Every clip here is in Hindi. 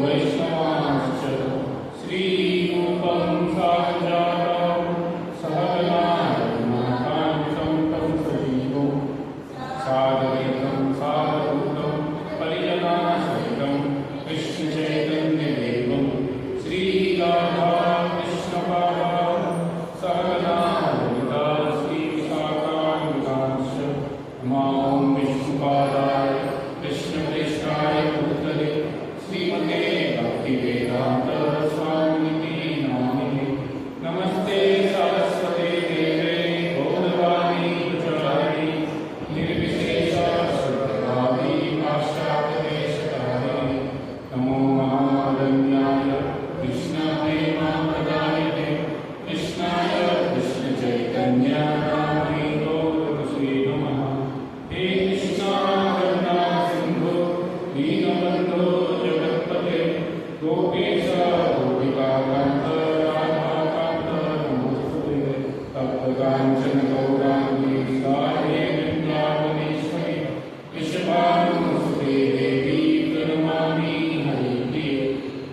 Vishnu भक्तिवेदांत स्वामिनिति नामिने। नमस्ते सरस्वती देवे गौरवाणी प्रचारिणी निर्विशेष शुद्धभावी पाश्चात्यदेशतारिणे। नमो महावदन्याय कृष्णप्रेमाप्रदायिने कृष्णाय कृष्णचैतन्याय गौरवसे नमः। हे कृष्णा करुणा सिन्धु दीनबन्धो जगत्पते गोपेश गोपिकाकान्त राधाकान्त नमोस्तुते। तप्तकाञ्चन गौराङ्गी राधे वृन्दावनेश्वरी वृषभानुसुते देवी प्रणमामि हरिप्रिये।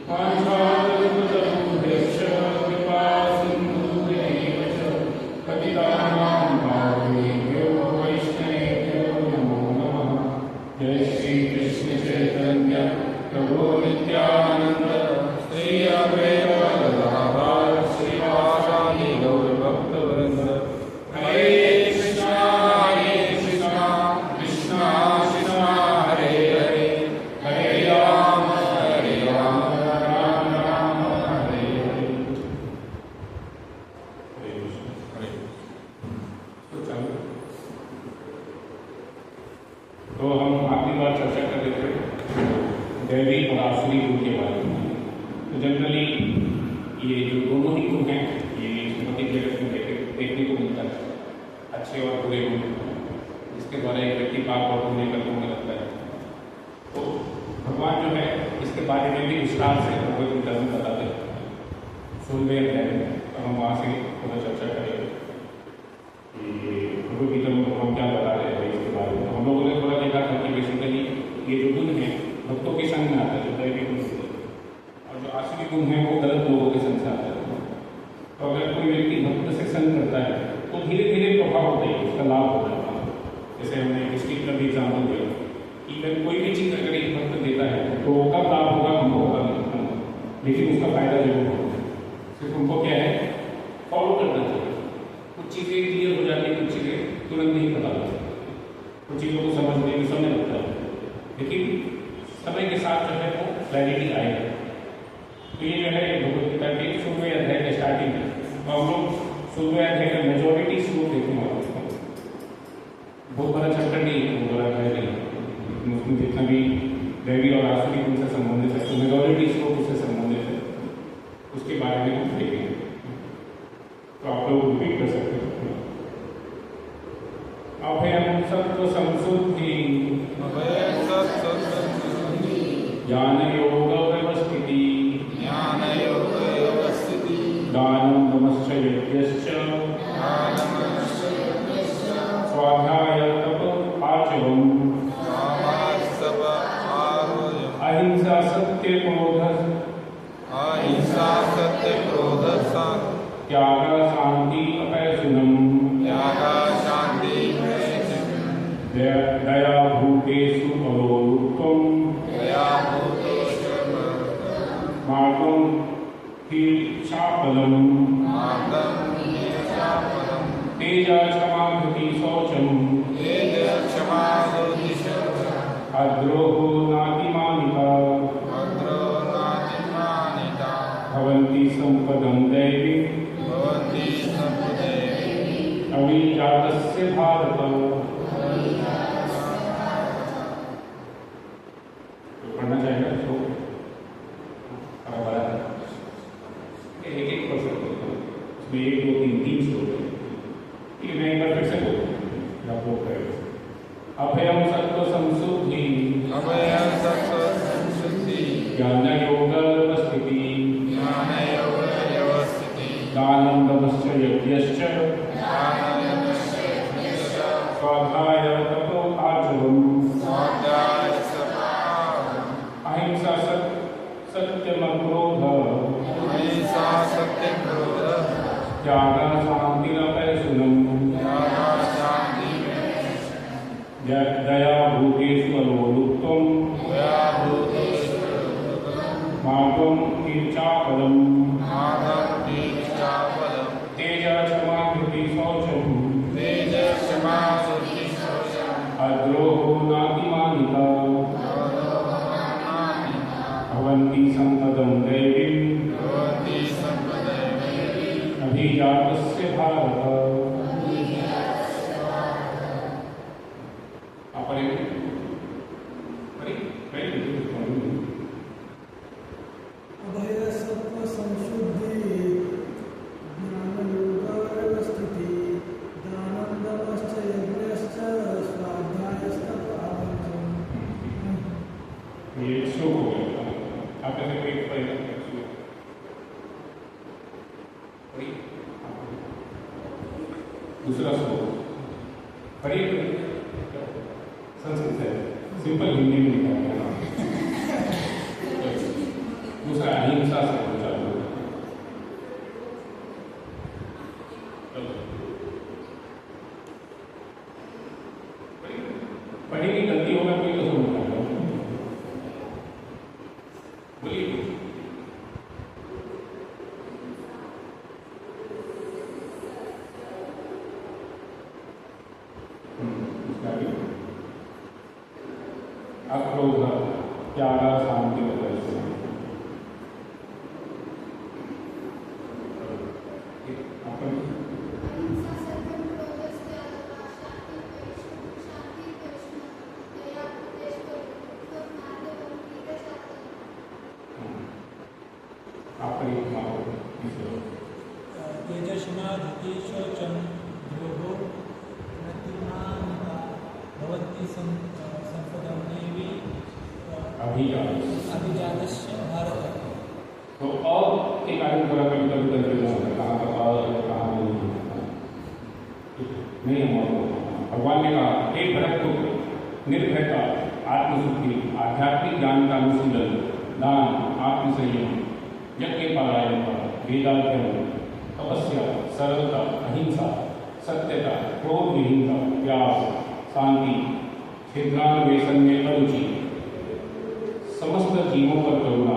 वाञ्छाकल्पतरुभ्यश्च कृपा सिन्धुभ्येव च पतितानां पावनेभ्यो वैष्णवेभ्यो नमो नमः। जय श्री कृष्ण चैतन्य प्रभु नित्यानंद श्री अद्वैत गदाधर श्रीवासादि गौर भक्तवृंद। हरे कृष्णा कृष्णा कृष्णा हरे हरे हरे राम राम राम हरे हरे। हरे कृष्ण हरे। तो चलो, तो हम आखिरी बार चर्चा कर रहे थे दैवी और आसुरी गुण के बारे में। तो जनरली ये जो दोनों ही गुण हैं ये भौतिक जगत में देखने को मिलता है, अच्छे और बुरे गुण, जिसके द्वारा एक व्यक्ति पाप और पुण्य कर्मों में लगता है। तो भगवान जो है इसके बारे में भी विस्तार से भगवत गीता में बताते हैं 16वें अध्याय में। तो हम वहाँ से थोड़ा चर्चा करेंगे कि भगवत गीता में भगवान क्या बता रहे हैं इसके बारे में। हम लोगों ने थोड़ा देखा था कि बेसिकली ये जो गुण है भक्तों के संग में आता है, जो दैवी गुण होते हैं, और जो आसुरी गुण है वो गलत लोगों के संग से आता है। तो अगर कोई व्यक्ति भक्त से संग करता है तो धीरे धीरे प्रभाव होता है, उसका लाभ होता है। जैसे हमने स्टीक का भी एग्जाम्पल दिया कि अगर कोई भी चीज़ अगर एक भक्त देता है तो कब लाभ होगा हमको पता नहीं, लेकिन उसका फायदा जरूर होगा। सिर्फ हमको क्या है, फॉलो करना चाहिए। कुछ चीज़ें क्लियर हो जाती है, कुछ चीज़ें तुरंत नहीं पता लगती, कुछ चीज़ों को समझने में समय लगता है, लेकिन समय के साथ जो है वो क्लैरिटी आएगा। तो ये जो है भगवत गीता के 16वें अध्याय के स्टार्टिंग में, और हम लोग 16वें अध्याय का मेजॉरिटी श्लोक देखने वाले हैं। बहुत बड़ा चैप्टर नहीं है, बहुत बड़ा अध्याय नहीं है, उसमें जितना भी दैवी और आसुरी गुण से संबंधित है तो मेजॉरिटी श्लोक उससे संबंधित है, उसके बारे में हम देखेंगे। तो आप लोग रिपीट कर सकते हैं। अभयं सत्व संशुद्धि ज्ञान योग व्यवस्थिति दानं दमश्च यज्ञश्च स्वाध्याय तप आचरम् अहिंसा सत्य क्रोध त्याग शांति अपैशुनम् दया भूतेषु अलोलुप्त्वम् मार्गं हीर्षाफलम् तेजा क्षमा धृति शौचम् अद्रोहो नातिमानिता भवन्ति सम्पदं दैवीम् अभिजातस्य भारत। पढ़ना चाहेगा इसको एक एक परसेंट उसमें 1 2 3 3 श्लोक है। ठीक है, मैं एक बार फिर से बोलूँ, आप लोग करेंगे। अभयं सत्व संशुद्धि ज्ञान योग व्यवस्थिति दानं दमश्च यज्ञश्च स्वाध्याय तपो आचरम् अहिंसा सत्यमक्रोध त्याग शान्तिरपैशुनम् दया भूतेषु अलोलुप्त्वम् मार्गं हीर्षाफलम् तेज क्षमा धृति शौचम् अद्रोहो नातिमानिता भवन्ति सम्पदं दैवीम् अभिजातस्य भारत। दूसरा श्लोक पढ़िए, संस्कृत है, सिंपल हिंदी में लिखा है। दूसरा अहिंसा से चालू। पढ़ी की गलती होगा कोई तो समझ पाएगा। बोलिए। अक्रोध, त्याग, शांति का दर्शन। अभिजातस्य भारत। तो और के कार्य पूरा कभी कभी करके जाऊँगा, कहाँ का और कहाँ नहीं हमारा। भगवान ने कहा, हे भरत पुत्र, निर्भयता, आत्मशुद्धि, आध्यात्मिक ज्ञान का अनुशीलन, दान, आत्मसंयम, यज्ञ पारायण, वेदाध्ययन, तपस्या, सरलता, अहिंसा, सत्यता, क्रोध विहीनता, त्याग, शांति, छिद्रान्वेषण में अरुचि, समस्त जीवों पर करुणा,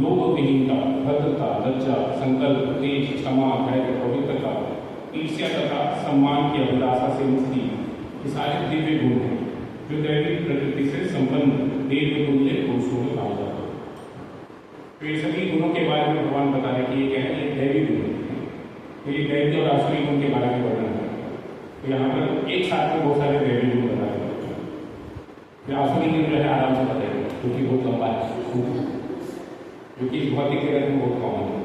लोभ विहीनता, भद्रता, लज्जा, संकल्प, तेज, क्षमा, धैर्य, पवित्रता, ईर्ष्या तथा सम्मान की अभिलाषा से मुक्ति, ये सारे दिव्य गुण हैं जो दैविक प्रकृति से संपन्न देव तुल्य पुरुषों में कहा जाता है। तो ये सभी गुणों के बारे में भगवान बता रहे कि ये क्या है, ये दैवी गुण है। तो ये दैवी और आसुरी गुण के बारे में वर्णन है। तो यहाँ पर एक साथ में बहुत सारे दैवी गुण बताए गए। आसुरी गुण जो है आराम से बताएंगे, क्योंकि बहुत लंबा है, क्योंकि इस भौतिक जगत में बहुत कॉमन है।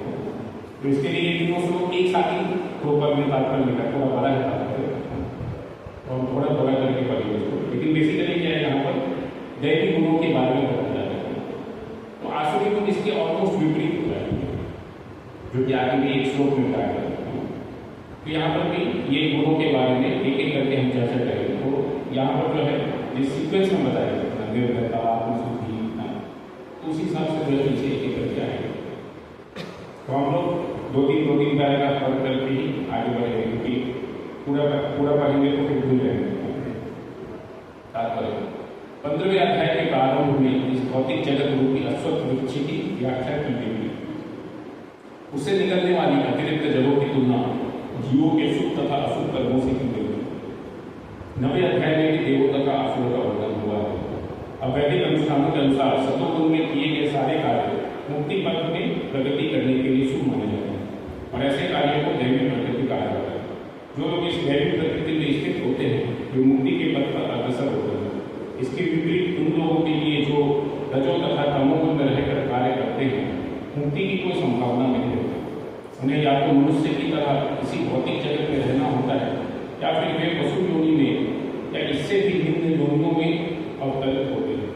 तो इसके लिए ये तीनों श्लोक एक साथ ही प्रोपर में तात्पर्य लिखा, थोड़ा बड़ा है और थोड़ा बड़ा करके पढ़िए उसको। लेकिन बेसिकली क्या है, यहाँ पर दैवी गुणों के बारे में बताया जाता है। तो आसुरी गुण इसके ऑलमोस्ट विपरीत होता है, जो कि आगे भी एक श्लोक में बताया गया है। तो यहाँ पर भी ये गुणों के बारे में एक एक करके हम चर्चा करेंगे। तो यहाँ पर जो है जिस सीक्वेंस में बताया जाता है, निर्भयता, आत्मशुद्धि, उसी हिसाब से जो है पीछे एक एक करके आएंगे। तो हम लोग दो तीन पैराग्राफ पढ़ करके ही आगे बढ़ेंगे, क्योंकि पूरा पढ़ेंगे तो फिर भूल जाएंगे। 15वें अध्याय के प्रारंभ में इस भौतिक जगत रूपी अश्वत्थ वृक्ष की व्याख्या की गई है। उससे निकलने वाली अतिरिक्त जलों की तुलना जीवों के शुभ तथा अशुभ कर्मों से की गई है। 9वें अध्याय में भी देवों तथा असुरों का वर्णन हुआ है। अब वैदिक अनुष्ठानों के अनुसार सतोगुण में किए गए सारे कार्य मुक्ति पथ में प्रगति करने के लिए शुभ माने जाते हैं, और ऐसे कार्यों को दैविक प्रकृति कहा जाता है। जो लोग इस दैविक प्रकृति में स्थित होते हैं वे मुक्ति के पथ पर अग्रसर होते हैं। इसके विपरीत उन लोगों के लिए जो रजो तथा तमोगुण में रहकर कार्य करते हैं, मुक्ति की कोई संभावना नहीं होती। उन्हें या तो मनुष्य की तरह इसी भौतिक जगत में रहना होता है, या फिर वे पशु योनि में या इससे भी भिन्न योनियों में अवतरित होते हैं।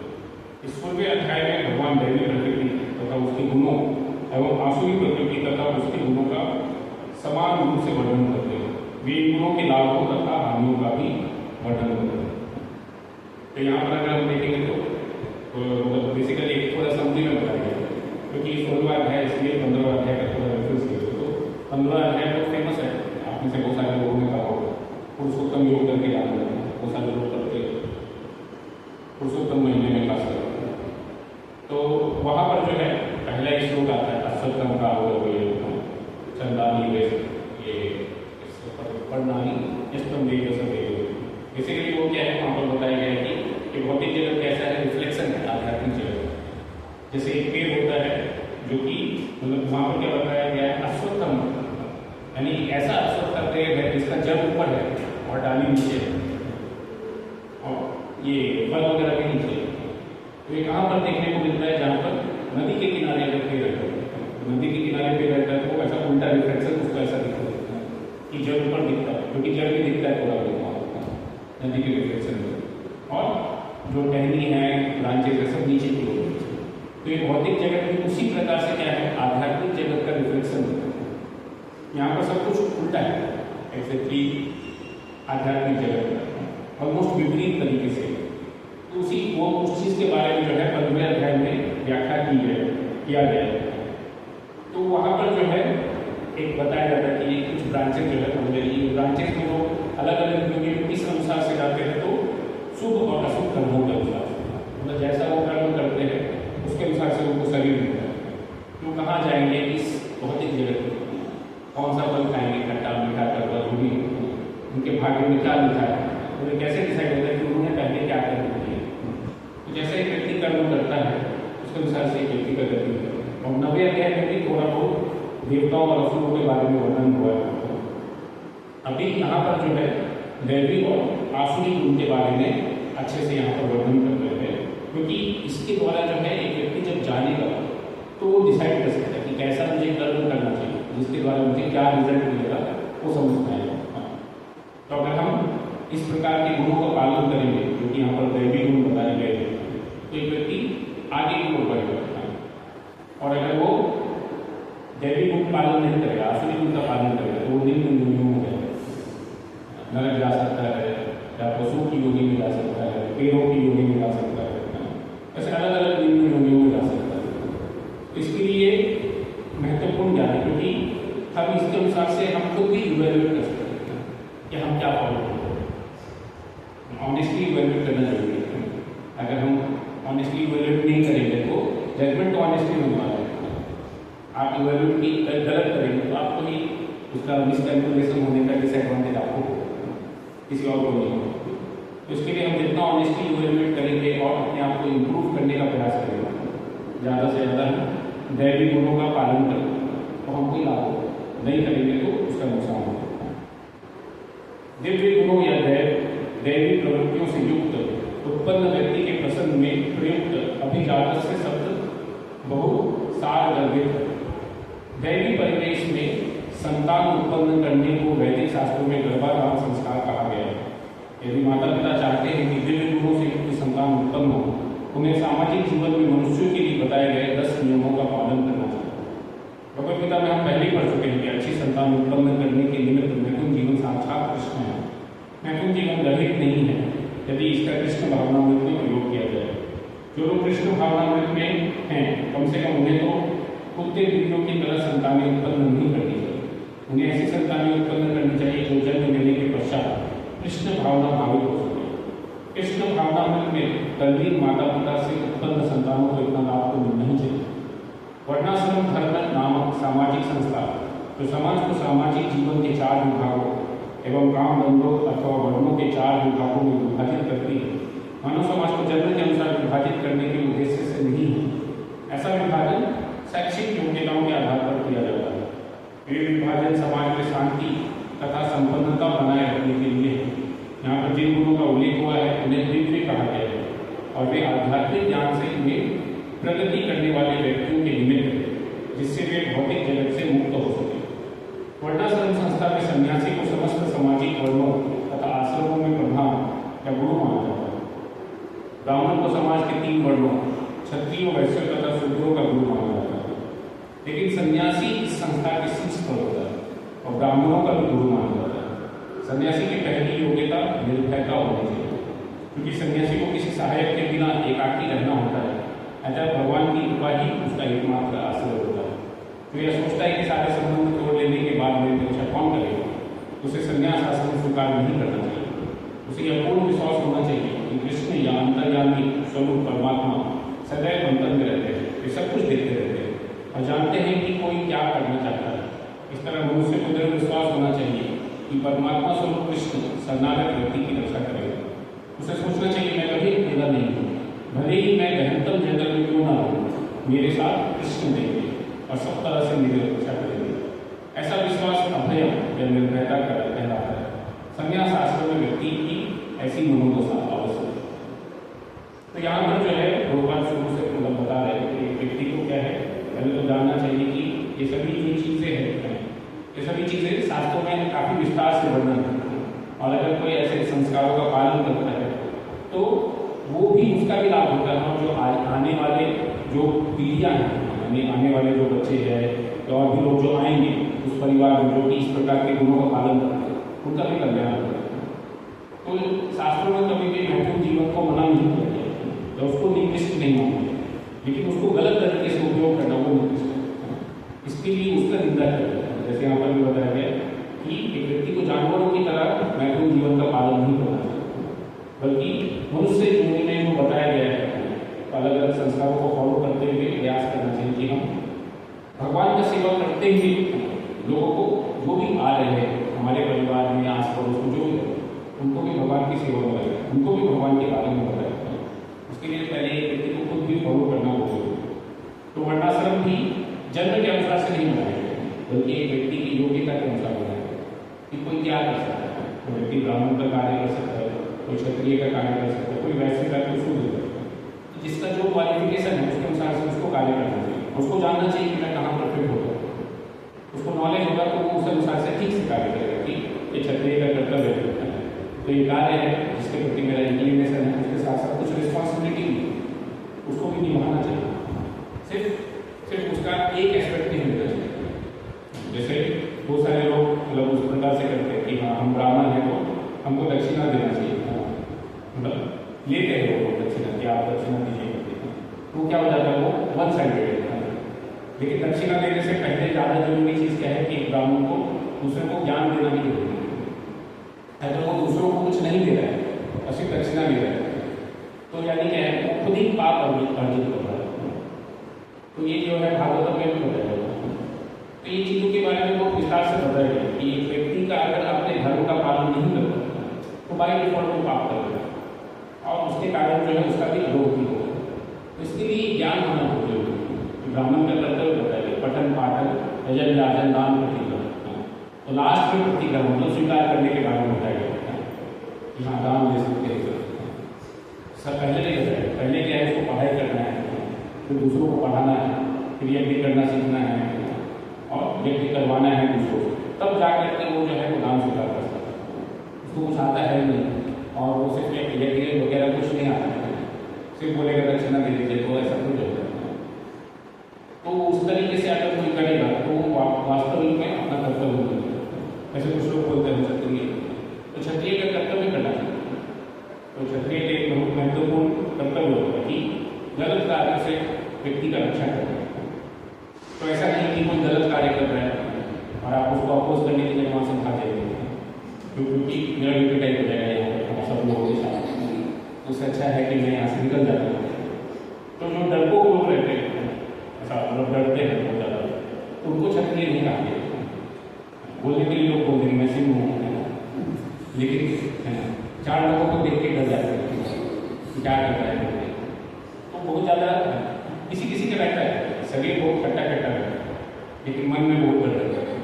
इस 16वें अध्याय में भगवान दैवी प्रकृति तथा उसके गुणों एवं आसुरी प्रकृति तथा उसके गुणों का समान रूप से वर्णन करते हैं। वे इन गुणों के लाभों तथा हानियों का भी वर्णन करते हैं। तो यहाँ पर अगर हम देखेंगे तो बेसिकली एक थोड़ा समझी में बताया गया, क्योंकि 16वां अध्याय इसलिए 15वां अध्याय का थोड़ा रेफरेंस किया। तो 15वां अध्याय बहुत फेमस है, आप में से बहुत सारे लोगों ने कहा होगा, पुरुषोत्तम योग करके याद करते हैं, बहुत सारे लोग करते हैं पुरुषोत्तम महीने में खास कर। तो वहाँ पर जो है पहला एक श्लोक आता है, अश्वत्थम का चंदानी ये पढ़नानी इष्टम देव सदैव। बेसिकली वो क्या है, वहाँ पर बताया गया है कि भौतिक जगत कैसा है, रिफ्लेक्शन है आध्यात्मिक जगत। जैसे एक पेड़ होता है जो कि मतलब वहाँ पर क्या बताया गया है, अश्वत्थम, यानी ऐसा अश्वत्थ का पेड़ है जिसका जड़ ऊपर है और डाली नीचे है और ये फल वगैरह भी नीचे है। तो ये कहाँ पर देखने को मिलता है, जहाँ पर नदी के किनारे अगर पेड़ रहता है, नदी के किनारे पेड़ रहता है तो ऐसा उल्टा रिफ्लेक्शन उसको ऐसा दिखता है कि जड़ ऊपर दिखता है, क्योंकि जड़ भी दिखता है थोड़ा बहुत नदी के रिफ्लेक्शन में, और जो टहनी है, ब्रांचेज है, सब नीचे की ओर। तो ये भौतिक जगत भी उसी प्रकार से क्या है, आध्यात्मिक जगत का रिफ्लेक्शन होता है। यहाँ पर सब कुछ उल्टा है, एक्जैक्टली आध्यात्मिक जगत का ऑलमोस्ट विपरीत तरीके से। तो उसी वो उस चीज़ के बारे में जो है 15वें अध्याय में व्याख्या किया गया है। तो वहाँ पर जो है एक बताया जाता है कि ये कुछ ब्रांचेज जो है, ये ब्रांचेज में लोग अलग अलग यूनिट किस अनुसार से जाते हैं, तो शुभ और अशुभ कर्मों के अनुसार से, मतलब जैसा वो कर्म करते हैं उसके अनुसार से उनको शरीर मिलता है। तो कहाँ जाएंगे, इस भौतिक जगत में कौन सा फल खाएंगे, खट्टा मीठा करवा जो भी, उनके भाग्य में क्या लिखा है, उन्हें कैसे डिसाइड होता है कि उन्होंने पहले क्या कर्म किया। तो जैसे एक व्यक्ति कर्म करता है उसके अनुसार से एक व्यक्ति का गति है। और 90वें अध्याय में भी थोड़ा बहुत देवताओं और असुरों के बारे में वर्णन हुआ है। अभी यहाँ पर जो है दैवी और आसुरी गुण के बारे में अच्छे से यहाँ पर वर्णन कर रहे हैं, क्योंकि इसके द्वारा जो है एक व्यक्ति जब जानेगा तो वो डिसाइड कर सकता है कि कैसा मुझे कर्म करना चाहिए, जिसके द्वारा मुझे क्या रिजल्ट मिलेगा वो समझ पाएगा। तो अगर हम इस प्रकार के गुणों का पालन करेंगे, जो कि यहाँ पर दैवी गुण बताए गए हैं, तो एक व्यक्ति आगे की ओर बढ़ेगा। और अगर वो दैवी गुण पालन नहीं करेगा, आसुरी गुण का पालन करेगा, तो वो निम्न योनियों में जाएगा, नरक जा सकता है, या पशु की योनि में जा सकता है, पेड़ों की योनि में जा सकता है, ऐसे अलग अलग निम्न योनियों में जा सकता है। इसके लिए महत्वपूर्ण ज्ञान है, क्योंकि हम इसके अनुसार से हम खुद भी इवेल्युएट कर सकते हैं कि हम क्या फॉलो करें। ऑनेस्टली इवेल्युएट करना जरूरी है। अगर हम ऑनेस्टली इवेल्युएट नहीं करेंगे तो जजमेंट तो ऑनेस्टली होने वाला है। आप इवेल्युएट की गलत करेंगे तो आपको ही उसका मिसकैलकुलेशन होने का डिसएडवांटेज आपको होगा, किसी और को नहीं होगा। तो इसके लिए हम जितना ऑनेस्टली इवेल्युएट करेंगे और अपने आप को इम्प्रूव करने का प्रयास करेंगे, ज़्यादा से ज़्यादा दैवी गुणों का पालन करें तो हमको लाभ होगा, नहीं करेंगे तो उसका नुकसान होगा। दिव्य गुणों या दैवी प्रवृत्तियों से युक्त उत्पन्न व्यक्ति के प्रसंग में प्रयुक्त अभिजात से शब्द बहु सार गर्भित। दैवी परिवेश में संतान उत्पन्न करने को वैदिक शास्त्रों में गर्भाधान संस्कार कहा गया है। यदि माता पिता चाहते हैं कि दिव्य गुणों से युक्त संतान उत्पन्न हो, उन्हें सामाजिक जीवन में मनुष्यों के लिए बताए गए 10 नियमों का पालन करना चाहिए। भगवद गीता में हम पहले ही पढ़ चुके हैं कि अच्छी संतान उत्पन्न करने के निमित्त मैथुन जीवन साक्षात कृष्ण है। मैथुन जीवन गृहित नहीं है यदि इसका कृष्ण भावनामृत में प्रयोग किया जाए। जो लोग कृष्ण भावनामृत में हैं, कम से कम उन्हें तो कुत्ते बिल्लियों की तरह संतानें उत्पन्न नहीं करनी चाहिए। उन्हें ऐसी संतानें उत्पन्न करनी चाहिए जो जन्म लेने के पश्चात कृष्ण भावना भावित हो सके। कृष्ण भावनामृत में तल्लीन माता पिता से उत्पन्न संतानों को इतना लाभ तो मिलना ही चाहिए। वर्णाश्रम धर्म नामक सामाजिक संस्था जो समाज को सामाजिक जीवन के 4 विभागों एवं काम धंधों अथवा वर्णों के 4 विभागों में विभाजित करती है, मानव समाज को जन्म के अनुसार विभाजित करने के उद्देश्य से नहीं है। ऐसा विभाजन शैक्षिक योग्यताओं के आधार पर किया जाता है। ये विभाजन समाज में शांति तथा संपन्नता बनाए रखने के लिए है। यहाँ पर जिन गुणों का उल्लेख हुआ है उन्हें दिव्य कहा गया है और वे आध्यात्मिक ज्ञान से इन्हें प्रगति करने वाले व्यक्तियों के निमित्त है, जिससे वे भौतिक जगत से मुक्त हो सके। वर्णाश्रम संस्था में सन्यासी को समस्त सामाजिक वर्णों तथा आश्रमों में प्रधान या गुरु माना जाता है। ब्राह्मण को समाज के 3 वर्णों क्षत्रियों, वैश्यों तथा शूद्रों का गुरु माना जाता है। लेकिन सन्यासी इस संस्था के शीर्ष पर होता है और ब्राह्मणों का भी गुरु माना जाता है। सन्यासी की पहली योग्यता निर्भयता होनी चाहिए, क्योंकि सन्यासी को किसी सहायक के बिना एकाकी रहना होता है। अतः भगवान की कृपा ही उसका एकमात्र आश्रय होता है। तो यह सोचता है कि सारे संबंध तोड़ लेने के बाद में रक्षा कौन करेगा, उसे संन्यास आश्रम स्वीकार नहीं करना चाहिए। उसे यह पूर्ण विश्वास होना चाहिए कि कृष्ण या अंतर्यामी स्वरूप परमात्मा सदैव अंतर में रहते हैं, वे सब कुछ देखते रहते हैं और जानते हैं कि कोई क्या करना चाहता है। इस तरह मनुष्य को दृढ़ विश्वास होना चाहिए कि परमात्मा स्वरूप कृष्ण शरणागत व्यक्ति की रक्षा करेगा। उसे सोचना चाहिए मैं कभी अकेला नहीं हूँ, भले ही मैं गहनतम जंगल में क्यों ना रहूँ, मेरे साथ कृष्ण देंगे और सब तरह से मेरी रक्षा करेंगे। ऐसा विश्वास अभय या निर्भयता कहलाता है। संन्यास आश्रम में व्यक्ति की ऐसी मनोदशा आवश्यक है। तो यहाँ पर जो है भगवान शुरू से मतलब बता रहे हैं कि व्यक्ति को क्या है, पहले तो जानना चाहिए कि ये सभी जो चीज़ें हैं, ये सभी चीज़ें शास्त्रों में काफ़ी विस्तार से वर्णन है। और अगर कोई ऐसे संस्कारों का पालन करता है तो वो भी उसका भी लाभ होता है। और जो आने वाले जो पीढ़ियाँ हैं, आने वाले जो बच्चे हैं और भी लोग जो आएंगे उस परिवार में जो कि इस प्रकार के गुणों का पालन करते हैं, उनका भी कल्याण होता है। तो शास्त्रों में कभी भी महत्वपूर्ण जीवन को मना नहीं किया गया या उसको निकृष्ट नहीं मानते, लेकिन उसको गलत तरीके से उपयोग करना वो निकृष्ट है। इसके लिए उसका निंदा किया जाता है। जैसे यहाँ पर भी बताया गया कि एक व्यक्ति को जानवरों की तरह महत्वपूर्ण जीवन का पालन नहीं करना चाहिए, बल्कि मनुष्य जीवन में जो बताया गया है अलग अलग संस्कारों को फॉलो करते हुए प्रयास करना चाहिए कि हम भगवान का सेवा करते हुए लोगों को जो भी आ रहे हैं हमारे परिवार में आस पड़ोस में जो भी है उनको भी भगवान की सेवा में लगाए, उनको भी भगवान के बारे में बताए। उसके लिए पहले एक व्यक्ति को खुद भी फॉलो करना होगा। तो वर्णाश्रम भी जन्म के अनुसार से नहीं बनाया गया, बल्कि एक व्यक्ति की योग्यता के अनुसार बनाया गया कि कोई क्या कर सकता है। कोई व्यक्ति ब्राह्मण का कार्य कर सकता है, कोई क्षत्रिय का कार्य कर सकता है, कोई वैश्य का, कोई शूद्र कर सकता है। जिसका जो क्वालिफिकेशन है उसके अनुसार से उसको कार्य करना चाहिए। उसको जानना चाहिए कि मैं कहाँ परफेक्ट होगा। उसको नॉलेज होगा तो वो उस अनुसार से ठीक से कार्य करेगा कि ये क्षत्रिय का कर्तव्य है, तो ये कार्य है जिसके प्रति मेरा इंक्लिनेशन है, उसके साथ साथ कुछ रिस्पॉन्सिबिलिटी उसको भी निभाना चाहिए। सिर्फ उसका एक एस्पेक्ट नहीं होना चाहिए। जैसे बहुत सारे लोग मतलब उस प्रकार से करते हैं कि हाँ हम ब्राह्मण हैं तो हमको दक्षिणा देना चाहिए, मतलब लेते हैं वो लोग दक्षिणा कि आप दक्षिणा दीजिए करते हैं, तो क्या हो जाता है वो वन साइडेड है। लेकिन दक्षिणा देने से पहले ज़्यादा जरूरी चीज़ क्या है कि ब्राह्मण को दूसरे को ज्ञान देना भी जरूरी है। तो वो दूसरों को कुछ नहीं दे रहा है और सिर्फ दक्षिणा दे रहा है, तो यानी क्या है वो खुद ही पाप अर्जित कर रहा है। तो ये जो है भागवत में भी बताया गया। तो ये चीज़ों के बारे में बहुत विस्तार से बताया गया कि एक व्यक्ति का अगर अपने धर्म का पालन नहीं करता तो बाई डिफॉल्ट वो पाप करेगा और उसके कारण जो है उसका भी अधोगति होगा। तो इसके लिए ज्ञान होना बहुत जरूरी है। ब्राह्मण का कर्तव्य बताया गया पठन पाठन यजन याजन दान प्रतिक्रमण। तो लास्ट में प्रतिक्रमण मतलब स्वीकार करने के बारे में बताया गया कि हाँ दान दे सकते हैं। सब पहले नहीं बताया, पहले क्या है उसको पढ़ाई करना है, फिर दूसरों को पढ़ाना है, फिर यज्ञ करना सीखना है और यज्ञ करवाना है दूसरों को, तब जा करके वो जो है वो दान स्वीकार कर सकता है। उसको कुछ आता है नहीं और वो सिर्फ यज्ञ वगैरह कुछ नहीं आता है, सिर्फ बोलेगा दक्षिणा दे दीजिए, तो ऐसा कुछ होता है। तो उस तरीके से अगर कोई करेगा तो वास्तविक में अपना कर्तव्य होगा। ऐसे कुछ लोग बोलते हैं क्षत्रिय, तो क्षत्रिय का कर्तव्य करना चाहिए। तो क्षत्रिय के एक बहुत महत्वपूर्ण कर्तव्य होता है कि गलत कार्य से व्यक्ति का रक्षा करना। तो ऐसा नहीं कि कोई गलत कार्य कर रहा है और आप उसको अपोज करने के लिए वहाँ से भाग जाएंगे, क्योंकि मेरा भी टाइप हो जाएगा यहाँ पर सब लोगों के साथ। उससे अच्छा है कि मैं यहाँ से निकल जाता हूँ। तो जो डरपोक लोग रहते हैं ऐसा मतलब डरते हैं बहुत ज़्यादा, तो उनको क्षत्रिय नहीं कहा गया। बोलने के लिए लोग बोल देंगे मैं सिंह हूँ, लेकिन चार लोगों को देख के डर जाते हैं क्या करता है। तो बहुत ज़्यादा किसी किसी का रहता है, शरीर बहुत खट्टा खट्टा रहता है लेकिन मन में बहुत डर रहता है।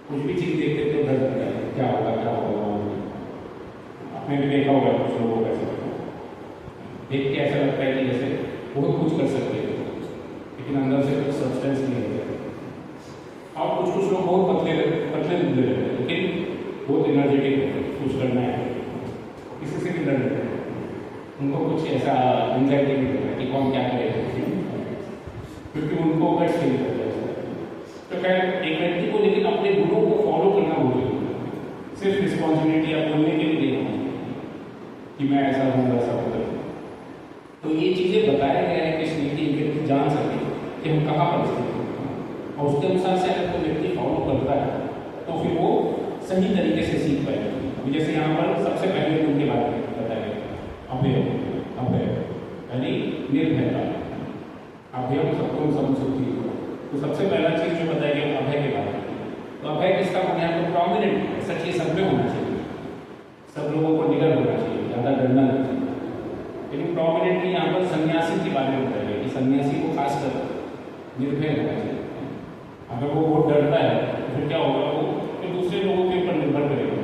कुछ भी चीज़ देखते तो डर लगता है क्या होगा क्या होगा। आपने भी देखा होगा कुछ लोगों का ऐसा देख के ऐसा लगता है कि जैसे बहुत कुछ कर सकते हैं लेकिन अंदर से कुछ सब्सटेंस नहीं होता। और कुछ कुछ लोग बहुत पतले दुबले रहते हैं लेकिन बहुत एनर्जेटिक होते हैं, कुछ करना है किसी से भी डर नहीं है। उनको कुछ ऐसा एंजाइटी नहीं होता कि कौन क्या करेगा, क्योंकि उनको गट्स फील करता है। तो खैर एक व्यक्ति को लेकिन अपने गुणों को फॉलो करना बहुत जरूरी है। सिर्फ रिस्पॉन्सिबिलिटी या बोलने के लिए नहीं कि मैं ऐसा हूँ वैसा होगा। तो ये चीज़ें बताया गया है कि इसलिए व्यक्ति जान सके कि हम कहाँ पर स्थित हैं और उसके अनुसार से अगर कोई व्यक्ति फॉलो करता है तो फिर वो सही तरीके से सीख पाएगा। अभी जैसे यहाँ पर सबसे पहले उनके बारे में बताया गया अभय यानी निर्भयता। अभय सबको सब सुखी। तो सबसे पहला चीज़ जो बताया गया अभय के बारे में। तो अभय किसका होना है तो प्रोमिनेंट है, सच ये सब में होना चाहिए, सब लोगों को निडर होना चाहिए, ज़्यादा डरना नहीं चाहिए। लेकिन प्रोमिनेंटली यहाँ पर सन्यासी के बारे में बताया गया कि सन्यासी को खासकर निर्भय रहना चाहिए। अगर वो बहुत डरता है तो फिर क्या होगा, वो फिर दूसरे लोगों के ऊपर निर्भर करेगा,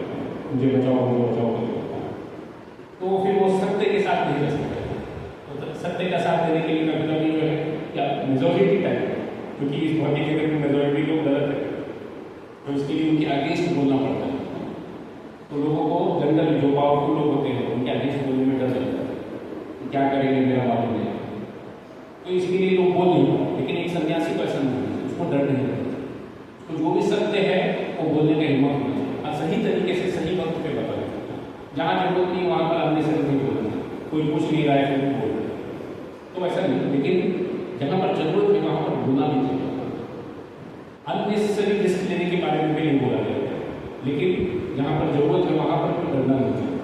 मुझे बचाओ मुझे बचाओ करके, तो फिर वो सत्य के साथ नहीं रह सकता। तो सत्य का साथ देने के लिए कभी कभी जो है क्या मेजोरिटी टाइप, क्योंकि इस भौतिक जगत में मेजोरिटी लोग गलत है, तो इसके लिए उनके अगेंस्ट बोलना पड़ता है। तो लोगों को जनरली जो पावरफुल लोग होते हैं उनके अगेंस्ट बोलने में डर लगता है, क्या करेंगे मेरा मालूम नहीं, तो इसके लिए लोग बोल नहीं पाते। लेकिन एक सन्यासी को ऐसा नहीं है, उसको डर नहीं लगता, तो जो भी सत्य है वो बोलने का हिम्मत होना चाहिए और सही तरीके से सही वक्त पे बता दें। जहाँ जरूरत नहीं वहाँ पर अन्य से नहीं बोलना, कोई पूछ नहीं रहा है फिर भी बोल रहे, तो ऐसा नहीं। लेकिन जहाँ पर जरूरत है वहाँ पर बोलना भी चाहिए। अननेसेसरी रिस्क लेने के बारे में भी नहीं बोला जाता है, लेकिन जहाँ पर जरूरत है वहाँ पर भी डरना नहीं चाहिए।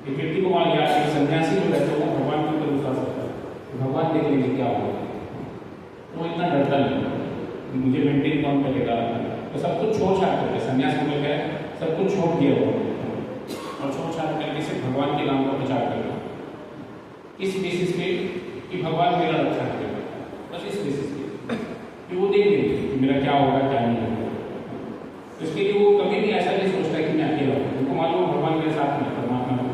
एक व्यक्ति को मान लिया कि सन्यासी जो रहता है वो भगवान के ऊपर विश्वास रखता है, भगवान देख लेंगे क्या होगा, वो इतना डरता नहीं, मुझे मेंटेन कौन करेगा, तो सब कुछ छोड़ छाड़ करके सन्यास को क्या है, सब कुछ छोड़ दिया हुआ और छोड़ छाड़ करके सिर्फ भगवान के नाम का प्रचार करना, इस बेसिस पे कि भगवान मेरा रक्षा करेगा, बस इस बेसिस पे कि वो देख लेंगे कि मेरा क्या होगा क्या नहीं होगा। तो इसके लिए वो कभी भी ऐसा नहीं सोचता कि मैं अकेला हूँ, उनको मालूम भगवान मेरे साथ में, परमात्मा में,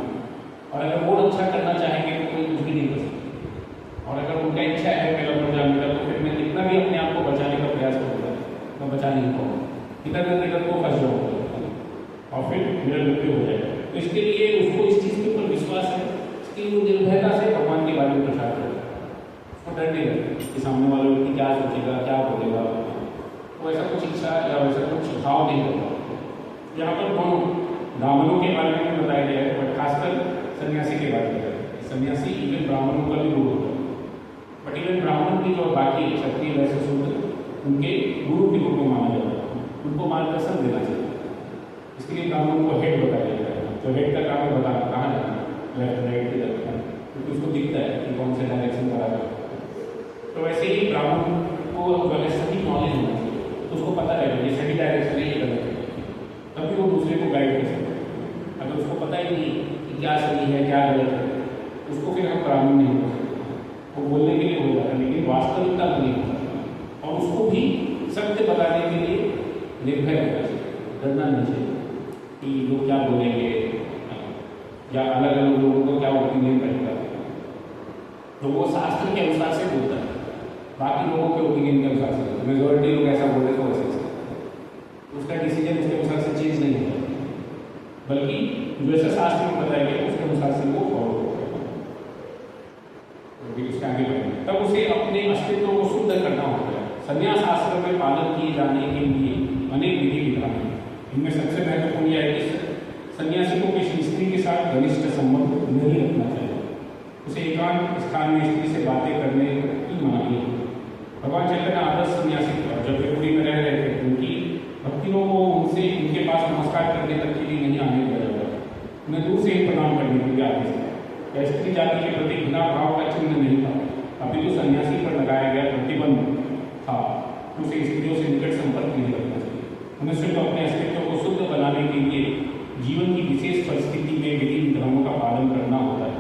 और अगर वो रक्षा करना चाहेंगे तो कोई कुछ भी नहीं कर सकता। और अगर उनका इच्छा है मेरा मर जाने का, तो फिर मैं कितना भी अपने आप को बचाने का प्रयास करूँगा, मैं बचा नहीं पाऊँगा, इधर इधर को फंस जाऊँगा और फिर मेरा मृत्यु हो जाएगा। तो इसके लिए उसको इस चीज़ के ऊपर विश्वास है, इसकी वो निर्भयता से भगवान के बारे में प्रचार करेगा, उसको डर नहीं लगता कि सामने वाला व्यक्ति क्या सोचेगा क्या बोलेगा, तो ऐसा कुछ इच्छा या वैसा कुछ भाव नहीं करता। यहाँ पर दोनों ब्राह्मणों के बारे में भी बताया गया है, बट खासकर सन्यासी के बारे में। सन्यासी इवन ब्राह्मणों का भी गुरु होता है, बट इवन ब्राह्मण की जो बाकी क्षत्रिय वैश्य शूद्र उनके गुरु के रूप में माना जाता है, उनको मार्गदर्शन देना चाहिए। इसके लिए ब्राह्मण को हेड बताया जाता है, तो हेड का काम है बताना कहाँ जाना, लेफ्ट राइट की तरफ, क्योंकि उसको दिखता है कि कौन से डायरेक्शन पर आ रहा है। तो वैसे ही ब्राह्मण को अगर सही नॉलेज होना चाहिए, तो उसको पता रहेगा ये सही डायरेक्शन है ये गलत है, तभी वो दूसरे को गाइड कर सकता है। अगर उसको पता ही नहीं कि क्या सही है क्या गलत है, उसको फिर हम ब्राह्मण नहीं हो सकते। वो बोलने के लिए हो जाता है लेकिन वास्तविकता नहीं होता, और उसको भी सत्य बताने के लिए निर्भय होना चाहिए, डरना नहीं चाहिए कि लोग क्या बोलेंगे या अलग अलग लोगों को क्या ओपिनियन करेगा। तो वो शास्त्र के अनुसार से बोलता है, बाकी लोगों के ओपिनियन के अनुसार से। मेजोरिटी लोग ऐसा बोले तो वैसे उसका डिसीजन उसके अनुसार से चेंज नहीं होता, बल्कि जो ऐसा शास्त्र में बताया गया उसके अनुसार से वो फॉलो होगा, उसके आगे बढ़ेंगे। तब उसे अपने अस्तित्व को शुद्ध करना होता है। संन्यास आश्रम में पालन किए जाने के लिए अनेक विधि विधान हैं। इनमें सबसे महत्वपूर्ण यह है कि सन्यासी को किसी स्त्री के साथ घनिष्ठ संबंध नहीं रखना चाहिए, उसे एकांत स्थान में स्त्री से बातें करने की मनाही है। भगवान चैतन्य आदर्श सन्यासी जब वे पुरी में रह रहे थे, उनकी भक्तियों को उनसे उनके पास नमस्कार करने तक के लिए नहीं आने दिया जाता, उन्हें दूर से ही प्रणाम करने के लिए आते थे। स्त्री जाति के प्रति घृणा भाव का चिन्ह नहीं था, अपितु सन्यासी पर लगाया गया प्रतिबंध था, उसे स्त्रियों से निकट संपर्क नहीं रखना चाहिए। मनुष्य को अपने अस्तित्व को शुद्ध बनाने के लिए जीवन की विशेष परिस्थिति में विधि विधानों का पालन करना होता है।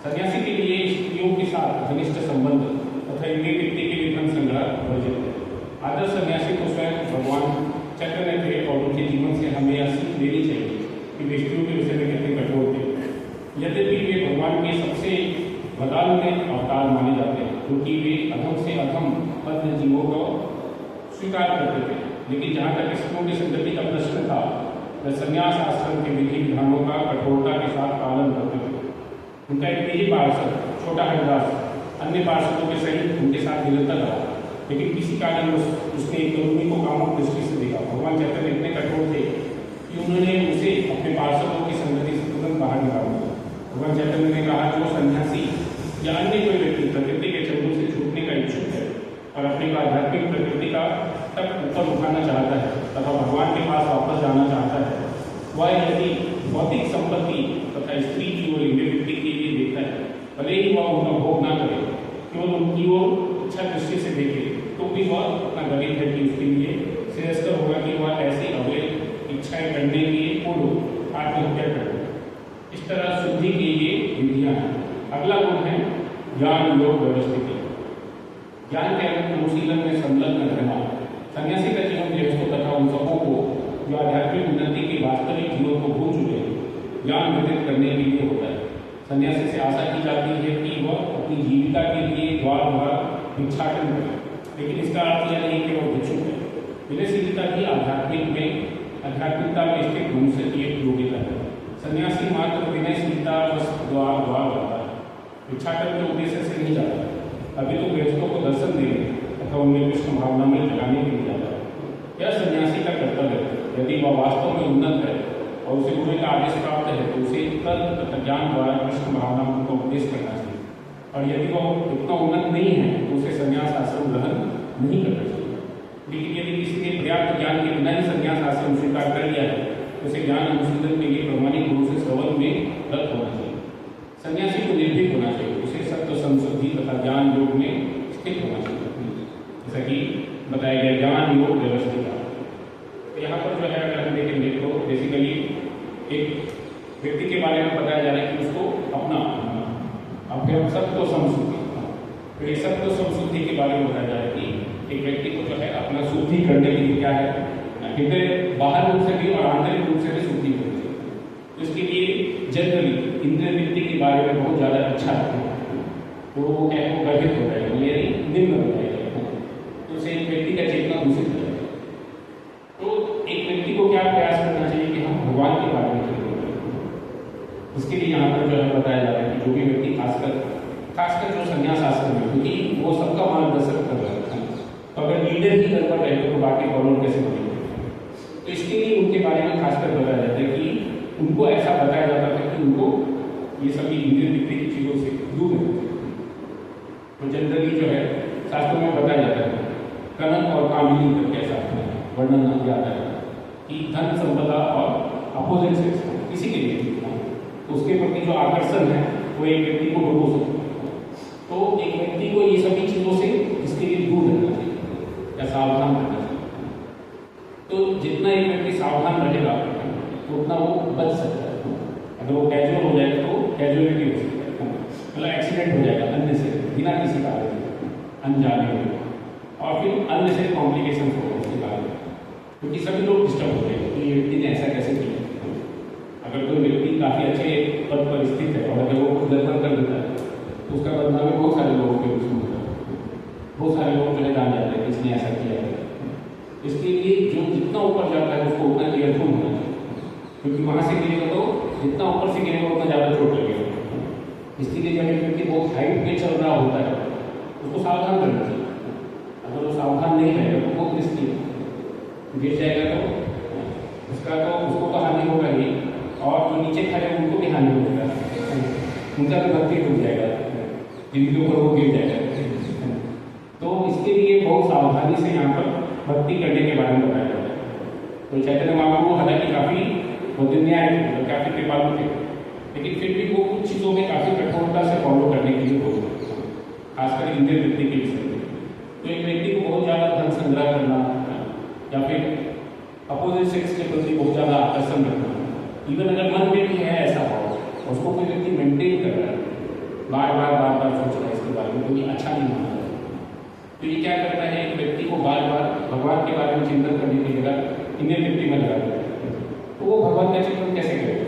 सन्यासी के लिए स्त्रियों के साथ घनिष्ठ संबंध तथा इनके व्यक्ति के लिए धन संग्रह वर्जित है। आदर्श सन्यासी को स्वयं भगवान चैतन्य थे और उनके जीवन से हमें यह सीख लेनी चाहिए कि वे स्त्रियों के विषय में कितने कठोर थे। यद्यपि वे भगवान के सबसे बदान्य अवतार माने जाते हैं, क्योंकि वे अधम से अधम बद्ध जीवों को स्वीकार करते थे, लेकिन जहाँ तक स्त्रियों की संगति का प्रश्न था, वे संन्यास आश्रम के विधि विधानों का कठोरता के साथ पालन करते थे। उनका एक निजी पार्षद छोटा हरिदास अन्य पार्षदों के सहित उनके साथ निरंतर रहा, लेकिन किसी कारण उसने एक तरुणी को कामुक दृष्टि से देखा। भगवान चैतन्य इतने कठोर थे कि उन्होंने उसे अपने पार्षदों की संगति से तुरंत बाहर निकाल दिया। भगवान चैतन्य ने कहा कि वो सन्यासी या अन्य कोई व्यक्ति प्रकृति के चंगुल से छूटने का इच्छुक है और अपने को आध्यात्मिक प्रकृति का तक ऊपर उठाना चाहता है तथा भगवान के पास वापस जाना चाहता है, वह यदि भौतिक संपत्ति तथा स्त्री की ओर व्यक्ति के लिए देखता है, भले ही वह उनका भोग ना करे, केवल उनकी ओर अच्छा दृष्टि से देखे, तो भी वह अपना गरीब है कि उसके लिए श्रेयस्कर होगा कि वह ऐसी अवैध इच्छाएं करने के लिए पूर्व आत्महत्या करे। इस तरह शुद्धि की ये विधियाँ हैं। अगला गुण है ज्ञान योग व्यवस्थिति। ज्ञान के अनुशीलन में संलग्न रहना, सन्यासी का जीवन गृहस्थों तथा उन सबों को जो आध्यात्मिक उन्नति के वास्तविक जीवन को भूल चुके हैं ज्ञान वितरित करने के लिए होता है। सन्यासी से आशा की जाती है कि वह अपनी जीविका के लिए द्वार द्वार भिक्षाटन करे, लेकिन इसका अर्थ यह नहीं कि वह भिक्षुक है। विनयशीलता भी आध्यात्मिकता में स्थित मनुष्य की एक योग्यता है। सन्यासी मात्र विनयशीलता बस द्वार द्वार जाता है, भिक्षाटन के उद्देश्य से नहीं जाता। अभी तो गृहस्थों को दर्शन देने तथा उनमें कृष्ण भावना में लगाने के लिए जाता है। यह सन्यासी का कर्तव्य है। यदि वह वास्तव में उन्नत है और उसे गुरु का आदेश प्राप्त है तो उसे तर्क तथा ज्ञान द्वारा कृष्ण भावना का उपदेश करना चाहिए, और यदि वह इतना उन्नत नहीं है तो उसे संन्यास आश्रम ग्रहण नहीं करना चाहिए। लेकिन यदि किसी ने पर्याप्त ज्ञान के बिना ही संन्यास आश्रम स्वीकार कर लिया है तो उसे ज्ञान अनुशीलन के लिए प्रमाणिक गुरु से श्रवण में रत होना चाहिए। सन्यासी को निर्भीक होना चाहिए, उसे सत्व संशुद्धि तथा ज्ञान योग में स्थित होना चाहिए, जैसा कि बताया गया ज्ञान योग व्यवस्थित। तो यहाँ पर जो है अगर हम देखेंगे तो बेसिकली एक व्यक्ति के बारे में बताया जा रहा है कि उसको अपना सत्व संशुद्धि, तो ये सत्व संशुद्धि के बारे में बताया जा रहा है कि एक व्यक्ति को जो है अपना शुद्धि करने के लिए क्या है, हृदय बाहर रूप से भी और आंतरिक रूप से भी शुद्धि होनी चाहिए। तो इसके लिए जनरली इंद्रिय वृत्ति के बारे में बहुत ज़्यादा अच्छा है, तो वो क्या है वो गर्भित हो जाएगा, यानी निम्न हो जाएगा, तो उसे एक व्यक्ति का चेतना दूषित हो जाएगा। तो एक व्यक्ति को क्या प्रयास करना चाहिए कि हम भगवान के बारे में सोचें। इसके लिए यहाँ पर जो है बताया जा रहा है कि जो भी व्यक्ति खासकर जो संन्यास आश्रम है, क्योंकि वो सबका मार्गदर्शन कर रहा है, तो अगर लीडर ही गड़बड़ रहेगा तो बाकी फॉलोअर कैसे बनेंगे। तो इसके लिए उनके बारे में खासकर बताया जाता है कि उनको ऐसा बताया जाता था कि उनको ये सभी इंद्रिय वृत्ति की चीज़ों से दूर रहना चाहिए। तो जनरली जो है शास्त्रों में बताया जाता है, कनक और कामिनी करके शास्त्र में वर्णन जाता है कि धन संपदा और अपोजिट सेक्स किसी के लिए तो उसके प्रति जो आकर्षण है वो एक व्यक्ति को डुबो सकता है। तो एक व्यक्ति को ये सभी चीज़ों से इसके लिए दूर रहना चाहिए या सावधान रहना चाहिए। तो जितना एक व्यक्ति सावधान रहेगा तो उतना वो बच सकता है। अगर वो कैजुअल हो जाएगा तो कैजुअलिटी हो सकती है, मतलब एक्सीडेंट हो जाएगा अन्य से बिना किसी कारण अनजाने में, और फिर अन्य से कॉम्प्लिकेशन होगा उसके कारण, क्योंकि सभी लोग डिस्टर्ब हो जाएंगे कि ये व्यक्ति ने ऐसा कैसे किया। अगर कोई व्यक्ति काफ़ी अच्छे पद पर स्थित है और अगर वो कुछ गड़बड़ कर देता है तो उसका बदनामी बहुत सारे लोगों के उसमें होता है, बहुत सारे लोग जो है जान जाते हैं कि इसने ऐसा किया है। इसके लिए जो जितना ऊपर जाता है उसको उतना केयरफुल होना चाहिए, क्योंकि वहाँ से गिरेगा तो जितना ऊपर से गिरेगा उतना ज़्यादा चोट लगेगा। इसके लिए जब एक व्यक्ति बहुत हाइट पे चल रहा होता है उसको सावधान करना चाहिए। अगर वो सावधान नहीं रहेगा तो बहुत रिस्की है, गिर जाएगा तो उसका तो उसको तो हानि होगा ही, और जो नीचे खड़े हैं उनको भी हानि होगा, उनका तो भक्ति डूब जाएगा, जिनके ऊपर वो गिर जाएगा। तो इसके लिए बहुत सावधानी से यहाँ पर भक्ति करने के बारे में बताया जाता है। तो चैतन्य महाप्रभु हालांकि काफ़ी बुद्धिन्याय काफ़ी कृपालु थे, लेकिन फिर भी वो कुछ चीज़ों में काफ़ी कठोरता से फॉलो करने के लिए बोलते हैं, खासकर इंद्रिय वृत्ति के विषय में। तो एक व्यक्ति को बहुत ज़्यादा धन संग्रह करना या फिर अपोजिट सेक्स के प्रति बहुत ज़्यादा आकर्षण रखना, इवन अगर मन में भी है ऐसा भाव, उसको कोई व्यक्ति मेंटेन कर रहा है, बार बार सोच रहा है इसके बारे में, क्योंकि अच्छा नहीं माना है, तो ये क्या करता है एक व्यक्ति को बार बार भगवान के बारे में चिंतन करने की जगह इंद्रिय वृत्ति में लगा देता है। तो वो भगवान का चिंतन कैसे करेगा,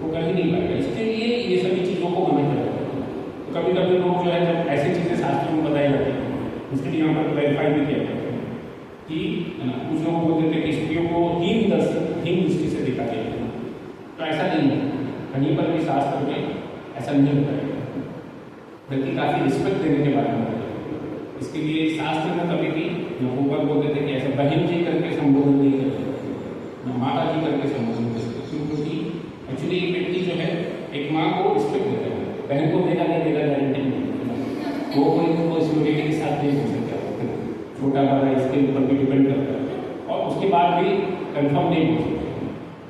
वो कर ही नहीं पाएगा। इसके लिए ये सभी चीज़ों को मना कर रहा है। कभी कभी लोग जो है जब ऐसी चीज़ें शास्त्रों में बताई जाती हैं, उसके लिए यहाँ पर क्लैरिफाई भी किया जाता है कि कुछ लोग बोल देते हैं कि स्त्रियों को हीन दृष्टि से देखा जाए, तो ऐसा नहीं है, कहीं पर भी शास्त्र में ऐसा नहीं होता है। व्यक्ति काफ़ी रिस्पेक्ट देने के बारे में होता है। इसके लिए शास्त्र में कभी भी ऊपर बोलते थे कि ऐसा बहन जी करके संबोधन नहीं करते, माता जी करके संबोधन करते, क्योंकि एक्चुअली एक व्यक्ति जो है एक माँ को रिस्पेक्ट देता है, बहन को देगा नहीं देगा गारंटी नहीं, वो कोई इस बेटे के साथ नहीं हो सकता, छोटा बड़ा इसके ऊपर भी डिपेंड करता है, और उसके बाद भी कन्फर्म नहीं हो सकता।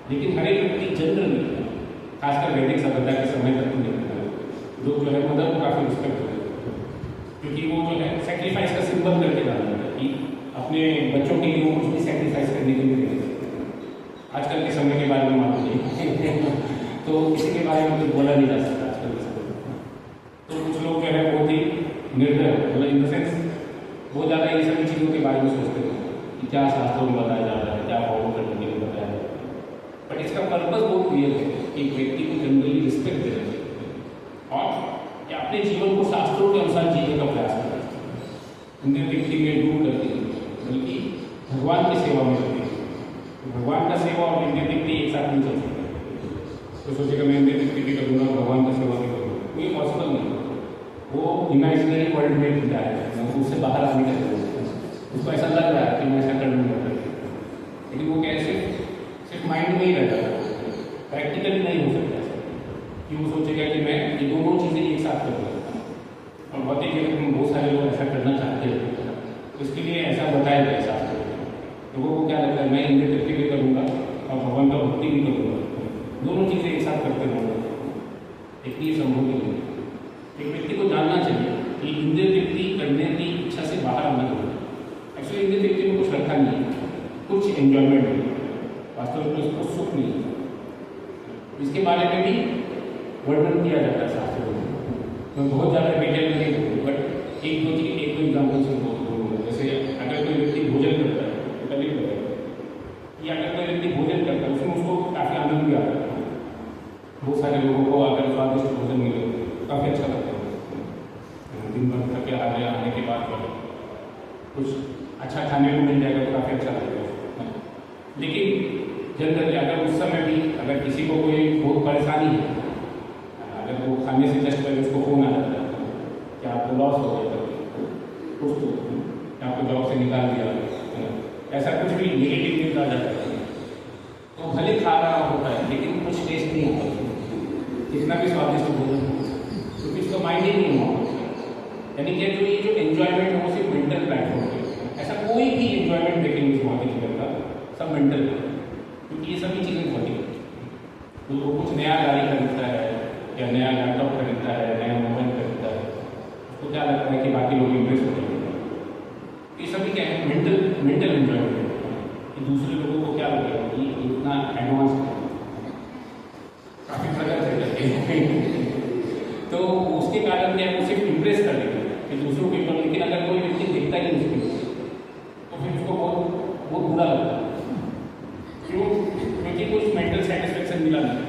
लेकिन हर एक व्यक्ति जनरली खासकर वैदिक सभ्यता के समय तक लोग जो है मदर को काफ़ी रिस्पेक्ट करते हैं, क्योंकि वो जो है सेक्रीफाइस का सिंबल करके जाना जाता है कि अपने बच्चों के लिए वो कुछ भी सेक्रीफाइस करने के लिए नहीं सकते। आजकल के समय के बारे में मालूम नहीं तो किसी के बारे में कुछ बोला नहीं जा सकता आजकल के समय में। तो कुछ लोग जो है बहुत ही निर्दय, मतलब इन द सेंस बहुत ज़्यादा ये सभी चीज़ों के बारे में सोचते हैं कि क्या शास्त्रों में बताया जा रहा है, क्या फॉलो करने के लिए बताया जा रहा है। बट इसका पर्पस बहुत क्लियर है कि एक व्यक्ति को जनरली रिस्पेक्ट देना चाहिए और कि अपने जीवन को शास्त्रों के अनुसार जीने का प्रयास करना चाहिए। इंद्रिय तृप्ति में दूर करके बल्कि भगवान की सेवा में करते हैं। भगवान का सेवा और इंद्रिय तृप्ति एक साथ नहीं चल सकता। तो सोचेगा मैं इंद्रिय तृप्ति करूँगा, भगवान का सेवा भी करूँगा, कोई पॉसिबल नहीं। वो इमेजिनरी वर्ल्ड में घूमता है, उससे बाहर आने का जरूरत है। उसको ऐसा लग रहा है कि मैं ऐसा कर लूँगा, लेकिन वो कैसे सिर्फ माइंड में ही रह जाता है, प्रैक्टिकली नहीं हो सकता ऐसा कि वो सोचेगा कि मैं ये दोनों चीज़ें एक साथ करूँगा। और बताइए कि बहुत सारे लोग ऐसा करना चाहते हैं, तो इसके लिए ऐसा बताया गया शास्त्र में। लोगों को क्या लगता है मैं इंद्रिय तृप्ति भी करूँगा और भगवान का भक्ति भी करूँगा, दोनों चीज़ें एक साथ करते रहूँगा, लेकिन ये संभव नहीं है। एक व्यक्ति को जानना चाहिए कि इंद्रिय तृप्ति करने की इच्छा से बाहर आना होगा। एक्चुअली इंद्रिय तृप्ति में कुछ रखा नहीं है, कुछ एंजॉयमेंट नहीं है, वास्तव में उसको सुख नहीं है। इसके बारे में भी वर्णन किया जाता है शास्त्रों में। मैं बहुत ज़्यादा डिटेल नहीं हूँ, बट एक दो एग्जाम्पल से बोलूँगा। जैसे अगर कोई व्यक्ति भोजन करता है तो कभी या अगर कोई व्यक्ति भोजन करता है उसमें उसको काफ़ी आनंद भी आता है। बहुत सारे लोगों को अगर स्वादिष्ट भोजन मिले काफ़ी अच्छा लगता है। दिन भर थके हारे आने के बाद कुछ अच्छा खाने को मिल जाएगा तो काफ़ी अच्छा लगेगा। लेकिन जनरली अगर उस समय भी अगर किसी को कोई बहुत परेशानी है, अगर वो खाने से जस्ट पहले उसको फ़ोन आ जाता है कि आपको लॉस हो गया, कुछ तो आपको जॉब से निकाल दिया, ऐसा कुछ भी नेगेटिव न्यूज़ आ जाता है, तो भले खा रहा होता है लेकिन कुछ टेस्ट नहीं आता, कितना भी स्वादिष्ट भोजन क्योंकि उसका माइंड ही नहीं हुआ। यानी कि जो एंजॉयमेंट है वो सिर्फ मेंटल प्लेटफॉर्म पे, ऐसा कोई भी एंजॉयमेंट देखेंगे इस भौतिक जीवन का सब मेंटल है, क्योंकि ये सभी चीज़ें भौतिक है। तो वो कुछ नया गाड़ी खरीदता है या नया लैपटॉप खरीदता है, नया मोबाइल खरीदता है, उसको क्या लगता है कि बाकी लोग इम्प्रेस हो जाएंगे। ये सभी क्या है, मेंटल एंजॉयमेंट है कि दूसरे लोगों को क्या लगेगा कि इतना एडवांस है, काफ़ी प्रगत है तो उसके कारण क्या है, वो सिर्फ इम्प्रेस कर देगा कि दूसरों के ऊपर। लेकिन अगर कोई व्यक्ति देखता ही नहीं उसके तो फिर उसको बहुत बुरा लगता है। क्यों? क्योंकि कुछ मेंटल सेटिस्फेक्शन मिला नहीं,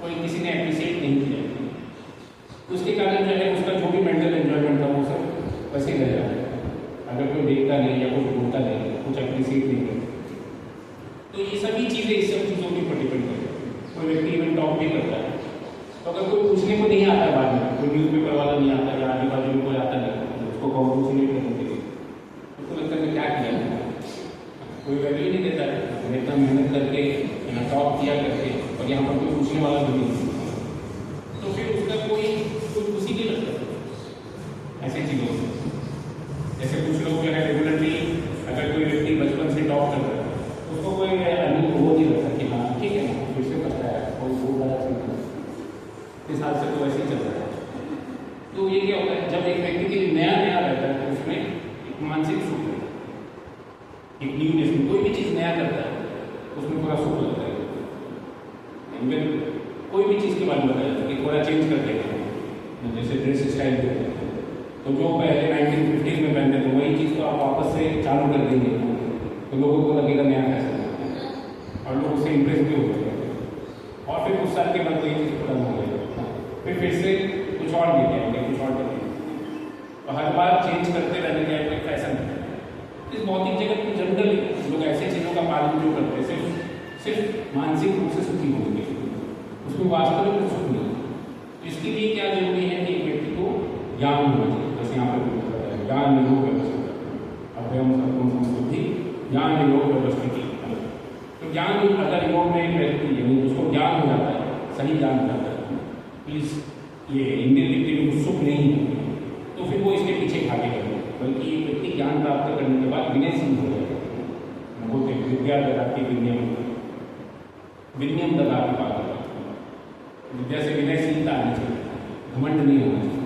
कोई किसी ने एप्रिशिएट नहीं किया, उसके कारण जो है उसका जो भी मेंटल एंजॉयमेंट था वो सब वैसे ही रह जाता है। अगर कोई देखता नहीं या कुछ बोलता नहीं, कुछ एप्रिशिएट नहीं करता, तो ये सभी चीज़ें इस सब चीज़ों के ऊपर डिपेंड करती है। कोई व्यक्ति इवन टॉप भी करता है तो अगर कोई पूछने को नहीं आता है, बाद में कोई न्यूज़पेपर वाला नहीं आता या आजू बाजू में कोई आता नहीं, उसको कॉन्ग्रेचुलेट करने के लिए उसको लगता है क्या किया, कोई वैल्यू नहीं देता है। इतना मेहनत करके यहाँ टॉप किया करके और यहाँ पर कोई पूछने वाला भी नहीं, तो फिर उसका कोई खुशी नहीं लगता ऐसी चीज़ों से। जैसे कुछ लोग जो है रेगुलरली अगर कोई व्यक्ति बचपन से टॉप कर रहा है उसको कोई वो नहीं लगता कि हाँ ठीक है ना फिर से करता है और वो बड़ा चीज़ इस हाल से तो वैसे ही चल रहा है। तो ये क्या होता है, जब एक व्यक्ति के लिए नया रहता है तो उसमें एक मानसिक सुख है, एक न्यूनेस में कोई भी चीज़ नया करता है उसमें थोड़ा सुख लगता है। कोई भी चीज़ के बारे में बताया जाता है कि थोड़ा चेंज कर देगा, जैसे ड्रेस स्टाइल जो है तो जो पहले 1950s में पहनते थे वही चीज़ को आप वापस से चालू कर देंगे तो लोगों को लगेगा नया फैशन और लोग उससे इम्प्रेस भी हो जाएंगे और फिर कुछ साल के बाद वही चीज़ खत्म हो जाएगा, फिर से कुछ और लेके आएंगे, कुछ और लेके। तो हर बार चेंज करते रहने का एक फैशन है। इस भौतिक जगत में जनरली लोग ऐसी चीज़ों का पालन जो करते हैं सिर्फ मानसिक रूप से सुखी होंगे, उसमें वास्तविक में सुख नहीं। तो इसके लिए क्या जरूरी है कि एक व्यक्ति को ज्ञान होना चाहिए। जैसे यहाँ पर बताया है ज्ञान योग व्यवस्था, अभ्यम सत्वम संशुद्धि ज्ञान योग व्यवस्थिति। तो ज्ञान अगर योग में एक व्यक्ति यानी उसको ज्ञान हो जाता है, सही ज्ञान हो जाता है, प्लीज़ ये इंद्रिय तृप्ति में सुख नहीं है तो फिर वो इसके पीछे भागेगा, बल्कि एक व्यक्ति ज्ञान प्राप्त करने के बाद विनयशील हो जाएगा। बोलते हैं विद्या ददाति विनयम ददाति पात्रता। विद्या से विनयशीलता आनी चाहिए, घमंड नहीं होना चाहिए।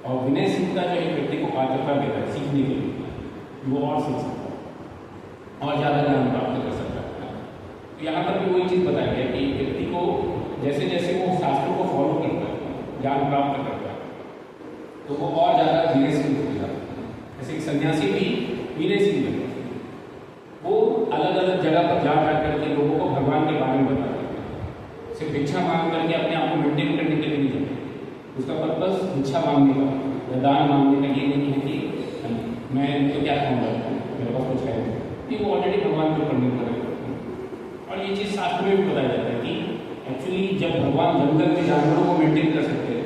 और विनयशीलता जो एक व्यक्ति को पात्रता देता है सीखने के लिए, वो और सीख सकता है और ज़्यादा ज्ञान प्राप्त कर सकता है। तो यहाँ पर भी वही चीज़ बताया गया कि व्यक्ति को जैसे जैसे वो शास्त्रों को फॉलो करता है, ज्ञान प्राप्त करता है, तो वो और ज़्यादा विनयशील हो जाता है। जैसे एक सन्यासी भी विनय सिंह है, वो अलग अलग जगह पर जा करके लोगों को भगवान के बारे में बताते हैं। सिर्फ भिक्षा मांग करके अपने आप को मेंटेन करने के लिए नहीं जाते, उसका पर्पस भिक्षा मांगने का या दान मांगने का ये नहीं है कि मैं तो क्या खाऊंगा, मेरे पास कुछ है नहीं, वो ऑलरेडी भगवान को करने को है। और ये चीज़ शास्त्र में भी बताया जाता है कि एक्चुअली जब भगवान जंगल के जानवरों को मेंटेन कर सकते हैं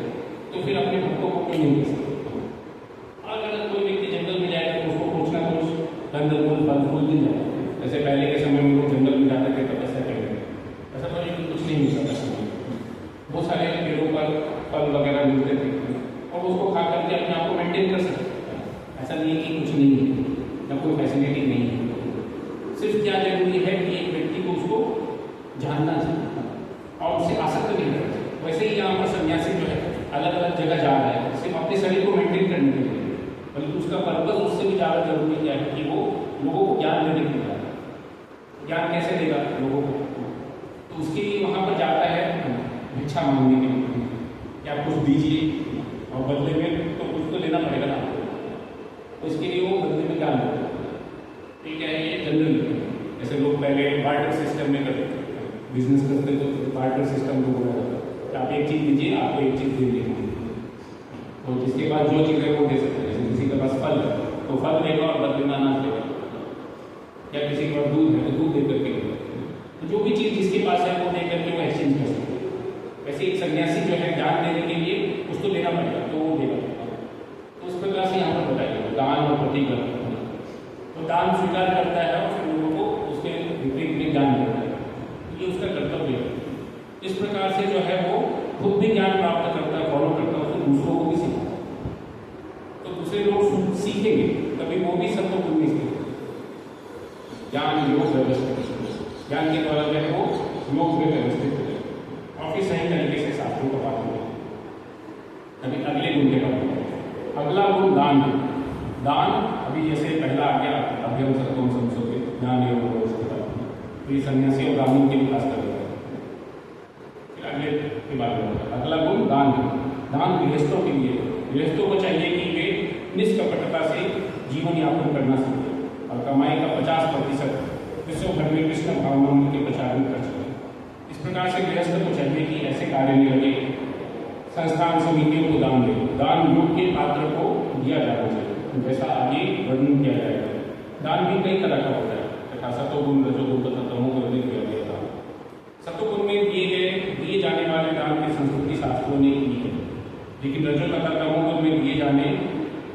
तो फिर अपने भक्तों को क्यों नहीं कर सकते। अगर कोई व्यक्ति जंगल में जाएगा तो उसको कुछ ना कुछ कंद मूल फल फूल मिल जाए। जैसे पहले के समय में लोग जंगल में जाते थे तपस्या करते थे, ऐसा तो नहीं कुछ नहीं मिलता था, बहुत सारे पेड़ों पर फल वगैरह मिलते थे और उसको खा करके अपने आप को मेंटेन कर सकते थे। ऐसा नहीं है कि कुछ नहीं है या कोई फैसिलिटी नहीं है। सिर्फ क्या जरूरी है कि एक व्यक्ति को उसको जानना चाहिए और उससे आसक्त नहीं करना चाहिए। वैसे ही यहाँ पर सन्यासी जो है अलग अलग जगह जा रहा है सिर्फ अपने शरीर को मेंटेन करने के लिए, बल्कि उसका पर्पस उससे भी ज़्यादा जरूरी क्या है कि वो लोगों को ज्ञान देने के लिए जाता है। ज्ञान कैसे देगा लोगों को, तो उसके लिए वहाँ पर जाता है भिक्षा मांगने के लिए, या कुछ दीजिए और बदले में तो कुछ तो लेना पड़ेगा ना, तो इसके लिए वो बदले में ज्ञान देता है। ठीक है, ये जनरल जैसे लोग पहले बार्टर सिस्टम में करते थे, बिजनेस करते थे तो बार्टर सिस्टम को बोला जाता है, आप एक चीज़ दीजिए आपको एक चीज़ दे देंगे, तो जिसके पास जो चीज़ है वो दे सकते हैं। जैसे किसी के पास फल है तो फल देगा और बदले में अनाज देगा, या किसी के पास दूध है तो दूध दे करके देगा, तो जो भी चीज़ जिसके पास है वो दे करके वो एक्सचेंज कर सकते हैं। वैसे एक सन्यासी जो है ज्ञान देने के लिए उसको देना पड़ेगा तो वो देगा। तो उस प्रकार से यहाँ पर बताइए दान और प्रतिग्रह, तो दान स्वीकार करता है और फिर लोगों को उसके विपरीत में ज्ञान देता है, ये उसका कर्तव्य है। इस प्रकार से जो है वो खुद भी ज्ञान प्राप्त करता है, फॉलो करता है, उसको दूसरों को भी सिखाता है, तो दूसरे लोग सीखेंगे तभी वो भी सब लोग उन्नीस ज्ञान योग व्यवस्थित, ज्ञान के द्वारा जो है वो योग में व्यवस्थित हो और फिर सही तरीके से शास्त्रों का पालन करें। अभी अगले गुण के बारे में अगला गुण दान है। दान अभी जैसे पहला आ गया अभ्यम सत्वम संसोगे ज्ञान योग व्यवस्थित, तो ये सन्यासी और ब्राह्मण के विकास कर देता है। फिर अगले के बारे में अगला गुण दान है। दान गृहस्थों के लिए, गृहस्थों को चाहिए कि वे निष्कपटता से जीवन यापन करना सीखें और कमाई का 50% विश्व भर में कृष्ण भावना के प्रचार में खर्च करें। इस प्रकार से गृहस्थ को चाहिए कि ऐसे कार्य में लगे, संस्थान समितियों को दान दे, दान योग के पात्र को दिया जाना चाहिए, जैसा आगे वर्णन किया जाएगा। दान भी कई तरह का होता है तथा सतोगुण रजोगुण तथा तमोगुण में दिया गया था। सतोगुण में दिए जाने वाले दान की संस्कृति शास्त्रों ने की है, लेकिन रजो तथा तमोगुण में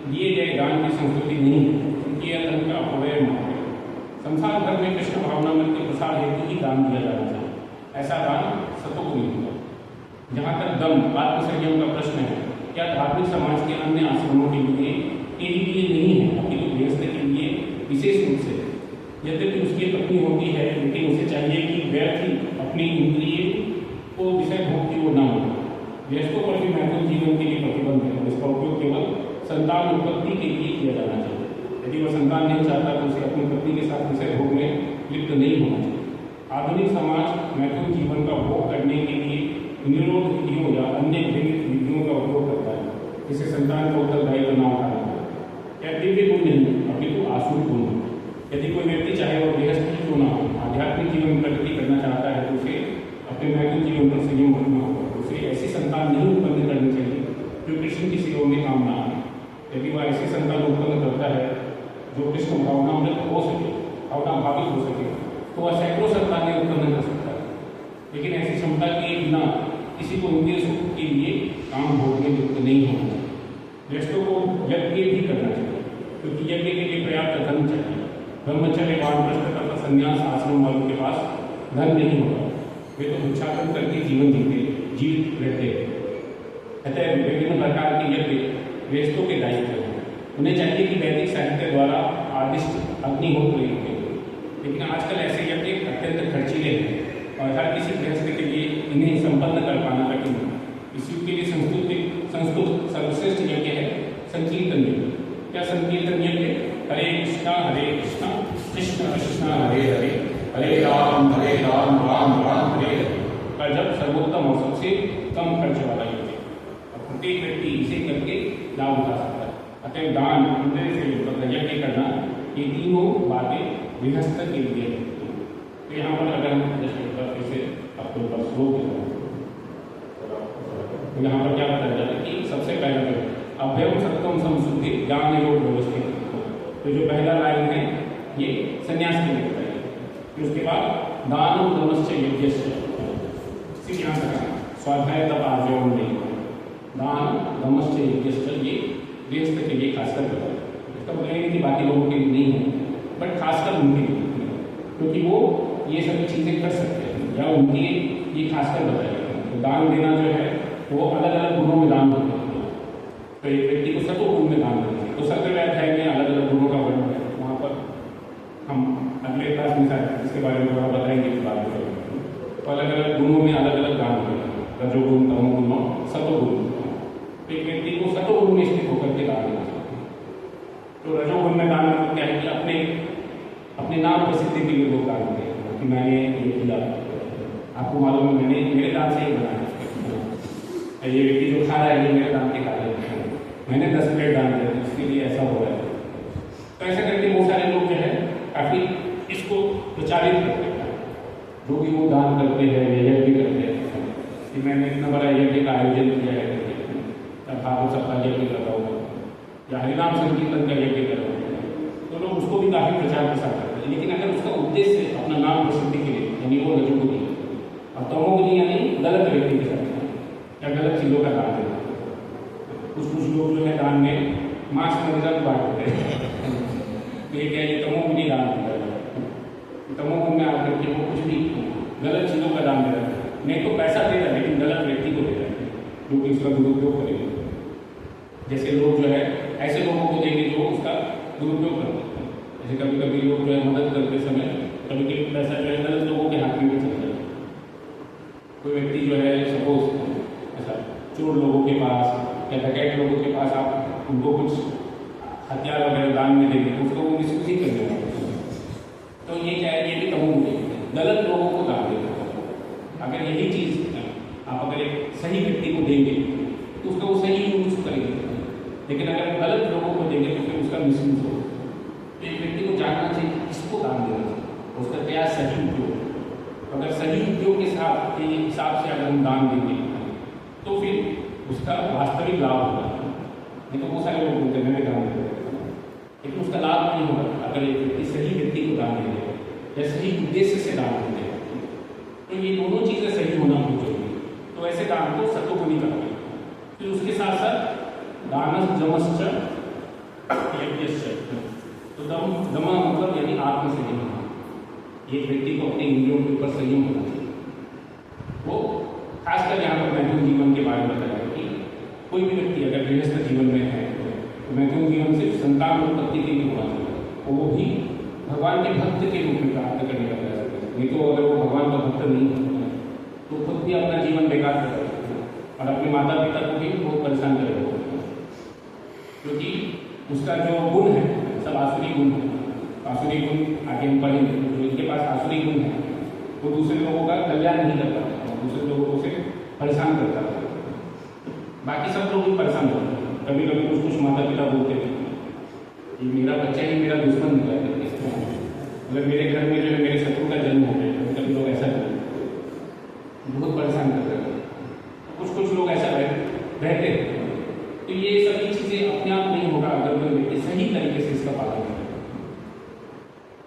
दिए गए दान की संस्कृति नहीं है, क्योंकि यह धर्म का अपव्यय माना है। संसार भर में कृष्ण भावनामृत के प्रसार हेतु ही दान दिया जाना चाहिए, ऐसा दान सतोगुण होगा। जहाँ तक दम आत्मसंयम का प्रश्न है, क्या धार्मिक समाज के अन्य आश्रमों के लिए नहीं है, अपितु गृहस्थ के लिए विशेष रूप से। यद्यपि उसकी पत्नी होती है, लेकिन उसे चाहिए कि व्यर्थ ही अपनी इंद्रिय को विषय भोग की ओर न हो। गृहस्थों पर भी महत्वपूर्ण जीवन के लिए प्रतिबंध है, इसका उपयोग केवल संतान उत्पत्ति के लिए किया जाना चाहिए। यदि वह संतान नहीं चाहता तो उसे अपनी पत्नी के साथ विषय भोग में लिप्त नहीं होना चाहिए। आधुनिक समाज महत्वपूर्ण जीवन का भोग करने के लिए निरोध विधियों या अन्य घृणित विधियों का उपयोग करता है, जिससे संतान का उत्तरदायित्व न उठाना है। यह दिव्य गुण नहीं, अपितु आसुर गुण है। यदि कोई व्यक्ति चाहे वह गृहस्थ ही क्यों न हो, आध्यात्मिक जीवन में प्रगति करना चाहता है तो उसे अपने महत्वपूर्ण जीवन पर संयम रखना होगा। उसे ऐसी संतान नहीं उत्पन्न करनी चाहिए जो कृष्ण की सेवा में काम न आए। यदि वह ऐसी संतान उत्पन्न करता है जो कृष्ण भावनामृत हो सके, भावना भावित हो सके, तो वह सैकड़ों संतानें उत्पन्न कर सकता है, लेकिन ऐसी क्षमता के बिना किसी को इंद्रिय सुख के लिए काम भोगने युक्त नहीं होना चाहिए। गृहस्थों को यज्ञ भी करना चाहिए, क्योंकि यज्ञ के लिए पर्याप्त धन चाहिए। ब्रह्मचर्य वानप्रस्थ तथा संन्यास आश्रम वालों के पास धन नहीं होगा, वे तो भिक्षाटन करके जीवित रहते हैं। अतः विभिन्न प्रकार के यज्ञ गृहस्थों के दायित्व हैं। उन्हें चाहिए कि वैदिक साहित्य द्वारा आदिष्ट अग्निहोत्र लिखे, लेकिन आजकल ऐसे यज्ञ अत्यंत खर्चीले हैं और हर किसी गृहस्थ के लिए इन्हें संपन्न कर पाना कठिन है। इस युग के लिए संस्कृत सर्वश्रेष्ठ यज्ञ है संकीर्तन यज्ञ। क्या संकीर्तन यज्ञ? हरे कृष्णा कृष्ण कृष्ण हरे हरे, हरे राम राम राम हरे हरे का जब सर्वोत्तम और सबसे कम खर्च वाला यज्ञ, और प्रत्येक व्यक्ति इसे करके लाभ उठा सकता है। अतः दान, इंद्रिय से मतलब यज्ञ करना, ये तीनों बातें गृहस्थ के लिए है। तो यहाँ पर अगर हम इसे आपको ऊपर श्लोक तो यहाँ पर क्या बताया जाता है कि सबसे पहले तो अभयम सत्वम समशुद्धि ज्ञान योग व्यवस्थित। तो जो पहला लाइन है ये संन्यास के लिए बताया है। फिर उसके बाद दान दमश्च यज्ञश्च, सिर्फ यहाँ तक स्वाध्याय तप आर्जवम नहीं, दान दमश्च यज्ञश्च ये गृहस्थ के लिए खासकर बताया। इसका मतलब है कि बाकी लोगों के लिए नहीं है, बट खासकर उनके लिए, क्योंकि वो ये सभी चीज़ें कर सकते हैं या उनके ये खासकर बताया गया है। तो दान देना जो है वो अलग अलग गुणों में दान होता है। तो एक व्यक्ति को सत्व गुण में दान देना है। तो 17वें अध्याय में अलग अलग गुणों का वर्णन है, वहाँ पर हम अगले क्लास में शायद इसके बारे में थोड़ा बताएंगे इस बारे में। तो अलग अलग गुणों में अलग अलग दान होता है, रजोगुण, तमोगुण और सत्वगुण। तो एक व्यक्ति को सत्वगुण में स्थित होकर के दान देना चाहिए। तो रजोगुण में दान मतलब क्या है कि अपने नाम प्रसिद्धि के लिए लोग दान देते हैं कि मैंने ये किया, आपको मालूम है मैंने मेरे दान से ही बनाया, ये व्यक्ति जो खा रहा है ये मेरे दान के खा रहे हैं, मैंने 10 प्लेट दान दिया इसके लिए ऐसा हो रहा है। तो ऐसा करके बहुत सारे लोग जो है काफ़ी इसको प्रचारित करते हैं, जो भी वो दान करते हैं यज्ञ करते हैं कि मैंने इतना बड़ा यज्ञ का आयोजन किया है, भागवत सप्ताह यज्ञ कर रहा हूँ या हरिनाम संकीर्तन का यज्ञ कर रहा हूँ, तो लोग उसको भी काफ़ी प्रचार प्रसार करते हैं। लेकिन अगर उसका उद्देश्य अपना नाम प्रसिद्धि के लिए यानी वो रजोगुणी और तमोगुणी यानी गलत व्यक्ति के साथ या गलत चीज़ों का दान देना। कुछ लोग जो है दान में मांस मदिरा भी बांट देते हैं, तो ये क्या है तमोगुणी दान देता है। तमोगुण में आकर के वो कुछ भी गलत चीज़ों का दान दे रहा है, नहीं तो पैसा दे रहा है लेकिन गलत व्यक्ति को दे रहा है जो कि इसका दुरुपयोग करेंगे। जैसे लोग जो है ऐसे लोगों को देंगे जो उसका दुरुपयोग करते हैं। जैसे कभी कभी लोग जो है मदद करते समय कभी कभी पैसा जो है गलत लोगों के हाथ में भी चल जाता है। कोई व्यक्ति जो है सपोज ऐसा चोर लोगों के पास या डकैत लोगों के पास आप उनको कुछ हथियार वगैरह दान में देंगे तो उसको वो मिसयूज ही कर देंगे। तो ये क्या है, ये भी तमोगुण है, गलत लोगों को दान देते। अगर यही चीज़ आप अगर एक सही व्यक्ति को देंगे तो उसका वो सही यूज करेंगे, लेकिन अगर गलत लोगों को देंगे तो फिर उसका मिसयूज हो। तो एक व्यक्ति को जानना चाहिए कि किसको दान देना चाहिए, उसका क्या सही उपयोग। अगर सही उपयोग के साथ के हिसाब से अगर हम दान देंगे तो फिर उसका वास्तविक लाभ होगा। नहीं तो बहुत सारे लोग बोलते हैं मैंने दान दिया, लेकिन उसका लाभ नहीं होगा अगर एक व्यक्ति सही व्यक्ति को दान दे या सही उद्देश्य से दान दे। तो ये दोनों चीज़ें सही होना बहुत जरूरी है। तो ऐसे दान को सत्वगुणी करना है। फिर उसके साथ साथ दानस जमश्च यज्ञश्च, तो दम मतलब यानी आत्म संयम। एक व्यक्ति को अपने इंद्रियों के ऊपर संयम होना चाहिए। वो खासकर यहाँ पर मैथुन जीवन के बारे में बताया कि कोई भी व्यक्ति अगर गृहस्थ जीवन में है तो मैथुन जीवन सिर्फ संतान उत्पत्ति के लिए होना चाहिए, वो भी भगवान के भक्त के रूप में प्राप्त करने का प्रयास करते हैं। नहीं तो अगर वो भगवान का भक्त नहीं होता तो खुद भी अपना जीवन बेकार कर सकते हैं और अपने माता पिता को भी बहुत परेशान करेगा, क्योंकि उसका जो गुण है सब आसुरी गुण है। आसुरी गुण आगे हम पढ़ेंगे, जो इनके पास आसुरी गुण है वो दूसरे लोगों का कल्याण नहीं करता और दूसरे लोगों से परेशान करता है। बाकी सब लोग भी परेशान होते हैं। कभी कभी कुछ माता पिता बोलते हैं कि मेरा बच्चा ही मेरा दुश्मन निकला है, मतलब मेरे घर में जो है मेरे शत्रु का जन्म हो गया। कभी लोग ऐसा बहुत परेशान करते हैं। कुछ लोग ऐसा रहते हैं। तो ये सभी चीज़ें अपने आप नहीं होगा अगर कोई व्यक्ति सही तरीके से इसका पालन करे।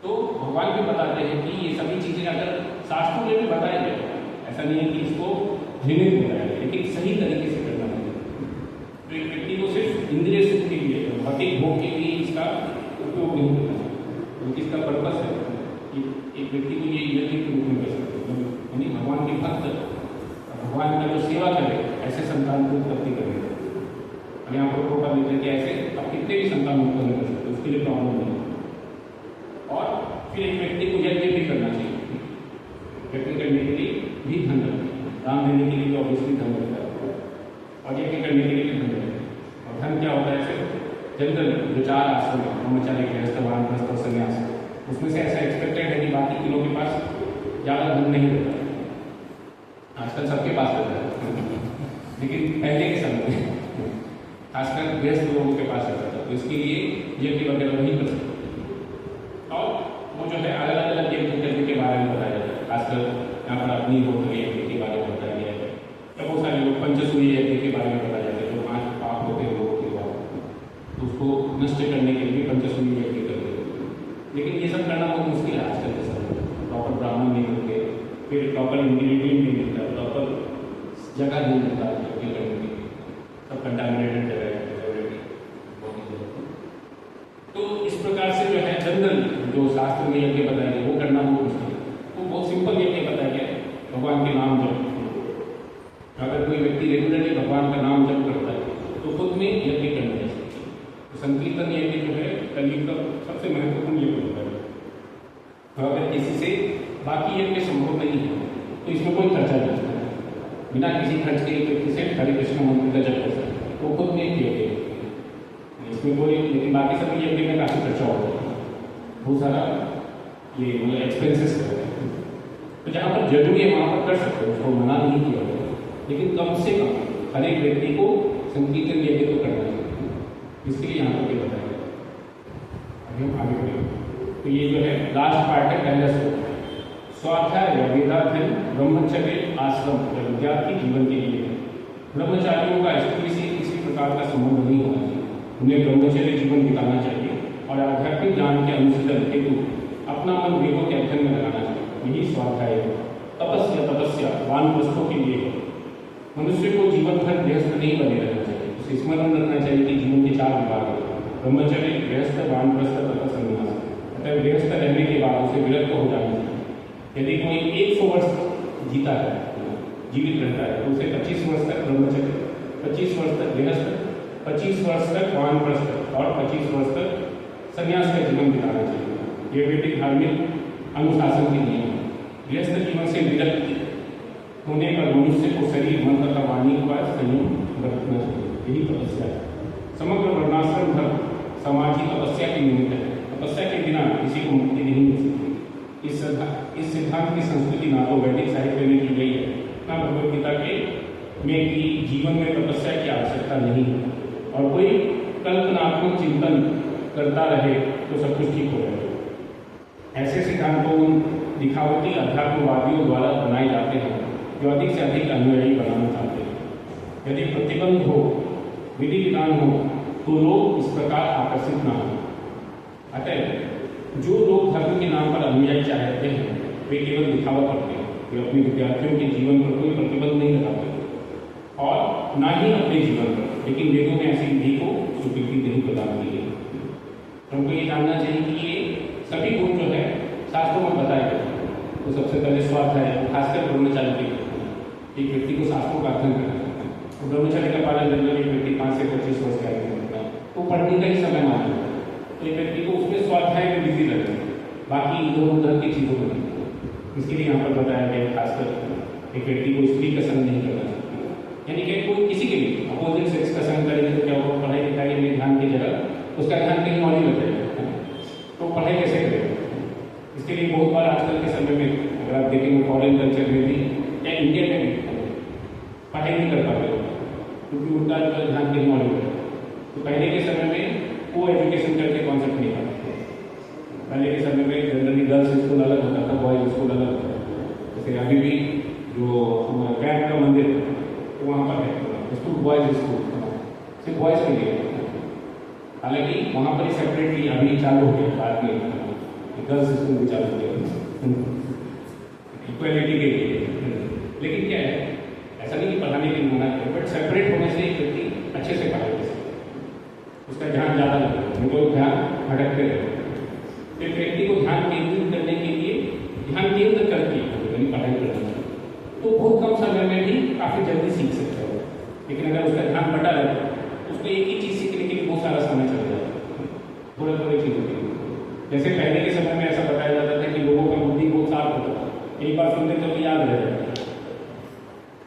तो भगवान भी बताते हैं कि ये सभी चीज़ें अगर शास्त्रों में भी बताए गए, ऐसा नहीं है कि इसको घृणित बताया गया, लेकिन सही तरीके से करना चाहिए। तो एक व्यक्ति को सिर्फ इंद्रिय सुख के लिए, भौतिक भोग के लिए इसका उपयोग नहीं करना चाहिए, क्योंकि इसका पर्पस है कि एक व्यक्ति को ये यज्ञ के रूप में कर सकते हैं, यानी भगवान के भक्त भगवान का जो सेवा करे ऐसे संतान को उत्पत्ति करेंगे। और यहाँ पर प्रोपा देते हैं कि ऐसे आप कितने भी संतान उत्पन्न कर सकते, उसके लिए प्रॉब्लम नहीं। और फिर एक व्यक्ति को यज्ञ भी करना चाहिए। यज्ञ करने के लिए भी धन लगता है, दान देने के लिए तो ऑब्वियसली धन लगता है और यज्ञ करने के लिए भी धन लगता है। और धन क्या होता है, सिर्फ जनरल जो 4 आश्रम है, ब्रह्मचारी, गृहस्थ, वानप्रस्थ और संन्यास, उसमें से ऐसा एक्सपेक्टेड है कि बाकी तीनों के पास ज़्यादा धन नहीं रहता। आजकल सबके पास रहता है, लेकिन पहले के समय में खासकर गृहस्थ लोगों के पास रहता था। तो तो इसके लिए यज्ञ वगैरह नहीं कर सकते। और वो जो है अलग अलग यज्ञ के बारे में बताया जाता है, खासकर यहाँ पर अग्निहोत्र यज्ञ के बारे में बताया गया है। या बहुत सारे लोग पंचसूर्य यज्ञ के बारे में बताया जाता है, जो 5 पाप होते हैं लोगों के बाद, तो उसको नष्ट करने के लिए पंचसूर्य यज्ञ करते हैं। लेकिन ये सब करना बहुत मुश्किल है आजकल के समय में। प्रॉपर ब्राह्मण नहीं मिलते, फिर प्रॉपर इंग्रीडियंट नहीं मिलता, प्रॉपर जगह नहीं मिलता यज्ञ करने के लिए, सब कंटामिनेटेड जगह है। तो इस प्रकार से जो है जनरल जो शास्त्र में यज्ञ बताया गया वो करना बहुत मुश्किल है। तो बहुत सिंपल यज्ञ बताया गया, भगवान के नाम जप। अगर कोई व्यक्ति रेगुलरली भगवान का नाम जप करता है तो खुद में यज्ञ करना चाहिए। तो संकीर्तन यज्ञ जो है कलयुग का सबसे महत्वपूर्ण यज्ञ होता है। तो अगर किसी से बाकी यज्ञ संभव नहीं है तो इसमें कोई खर्चा नहीं होता है, बिना किसी खर्च के व्यक्ति से हरे कृष्ण मंत्र का जप कर सकते हैं, तो खुद में एक यज्ञ इसमें कोई। लेकिन बाकी सभी यज्ञ में काफ़ी खर्चा होता है, बहुत सारा ये मतलब एक्सपेंसेस होता है। तो जहाँ पर जरूरी है वहाँ पर कर सकते हो, उसको मना नहीं किया गया, लेकिन कम से कम हर एक व्यक्ति को संकीर्तन यज्ञ तो करना चाहिए। इसके लिए यहाँ पर बताया गया। अभी हम आगे बढ़ेंगे। तो ये जो है लास्ट पार्ट है पहला श्लोक, स्वाध्याय वेदाध्ययन ब्रह्मचर्य आश्रम विद्यार्थी जीवन के लिए। ब्रह्मचारियों का स्त्री से किसी प्रकार का संबंध नहीं होना चाहिए, उन्हें ब्रह्मचर्य जीवन बिताना चाहिए और आध्यात्मिक ज्ञान के अनुशीलन हेतु अपना मन वेदों के अध्ययन में लगाना चाहिए। यही स्वाध्याय है। तपस्या वानप्रस्थों के लिए है। मनुष्य को जीवन भर गृहस्थ नहीं बने रहना चाहिए, उसे स्मरण रखना चाहिए कि जीवन के 4 विभाग हैं, ब्रह्मचर्य, गृहस्थ, वानप्रस्थ तथा संन्यास। अतः गृहस्थ रहने के बाद उसे विरक्त हो जाना चाहिए। यदि कोई 100 वर्ष जीता है, जीवित रहता है, तो उसे 25 वर्ष तक ब्रह्मचर्य, 25 वर्ष तक गृहस्थ, 25 वर्ष तक वानप्रस्थ और 25 वर्ष तक संन्यास का जीवन बिताना चाहिए। ये वैदिक धार्मिक अनुशासन के नियम है। गृहस्थ जीवन से विरक्त होने पर मनुष्य को शरीर, मन तथा वाणी का संयम बरतना चाहिए। यही तपस्या है। समग्र वर्णाश्रम धर्म समाजी तपस्या के निमित्त है। तपस्या के बिना किसी को मुक्ति नहीं मिल सकती। इस सिद्धांत की संस्कृति ना तो वैदिक साहित्य में की गई है, ना भगवद गीता के में कि जीवन में तपस्या की आवश्यकता नहीं है, और कोई कल्पनात्मक चिंतन करता रहे तो सब कुछ ठीक हो जाएगा। ऐसे सिद्धांतों उन दिखावटी अध्यात्मवादियों द्वारा बनाए जाते हैं जो अधिक से अधिक अनुयायी बनाना चाहते हैं। यदि प्रतिबंध हो, विधि विधान हो, तो लोग इस प्रकार आकर्षित न हो। अतः जो लोग धर्म के नाम पर अनुयायी चाहते हैं वे केवल दिखावा करते हैं, वे अपने विद्यार्थियों के जीवन पर कोई प्रतिबंध नहीं लगाते और ना ही अपने जीवन पर। लेकिन वेदों में ऐसी विधि को स्वीकृति नहीं प्रदान की गई। हमको ये जानना चाहिए कि ये सभी गुण जो है शास्त्रों में बताए गए। तो सबसे पहले स्वाध्याय, खासकर ब्रह्मचारी के एक व्यक्ति को शास्त्रों का अध्ययन करना चाहिए। तो ब्रह्मचारी का पालन जनरली एक व्यक्ति 5 से 25 वर्ष का होता है, तो पढ़ने का ही समय माना जाता है। तो एक व्यक्ति को उसमें स्वाध्याय में बिजी रहना है, बाकी इधर उधर की चीज़ों में नहीं। इसके लिए यहाँ पर बताया गया खासकर एक व्यक्ति को स्त्री का संग नहीं करना चाहिए, यानी कि कोई किसी के भी अपोजिट सेक्स का संग करेंगे तो क्या होगा, पढ़ाई लिखाई में ध्यान की जगह उसका ध्यान कहीं और ही लग जाएगा, तो पढ़ाई कैसे करेगा। इसके लिए बहुत बार आजकल के समय में अगर आप देखेंगे फॉरेन कल्चर में भी या इंडिया में भी पढ़ाई नहीं कर पाते, क्योंकि उनका जो ध्यान कहीं और है। तो पहले के समय में को एजुकेशन करके कॉन्सेप्ट नहीं था। पहले के समय में जनरली गर्ल्स स्कूल अलग होता था, बॉयज स्कूल अलग होता था। जैसे अभी भी जो कैंप का मंदिर है तो वहाँ पर है स्कूल, बॉयज स्कूल सिर्फ बॉयज़ के लिए। हालांकि वहाँ पर ही सेपरेटली अभी चालू हो गया, बाद में गर्ल्स स्कूल भी चालू हो गया इक्वलिटी के लिए। लेकिन क्या है, ऐसा नहीं कि पढ़ाने के लिए मना है, बट सेपरेट होने से एक व्यक्ति अच्छे से पढ़ाई कर सकता है, उसका ध्यान ज़्यादा लगेगा, उनको ध्यान भटकते रहे। फिर व्यक्ति को ध्यान केंद्रित करने के लिए ध्यान केंद्र करके पढ़ाई करना चाहिए, तो बहुत कम समय में भी काफ़ी जल्दी सीख सकता है। लेकिन अगर उसका ध्यान बटा रहे तो उसको एक ही चीज़ सीखने के लिए बहुत सारा समय चल जाएगा, थोड़े थोड़े चीज़ों के लिए। जैसे पहले के समय में ऐसा बताया जाता था कि लोगों का बुद्धि बहुत शार्प होता था, एक बार सुनते तो याद रह जाता।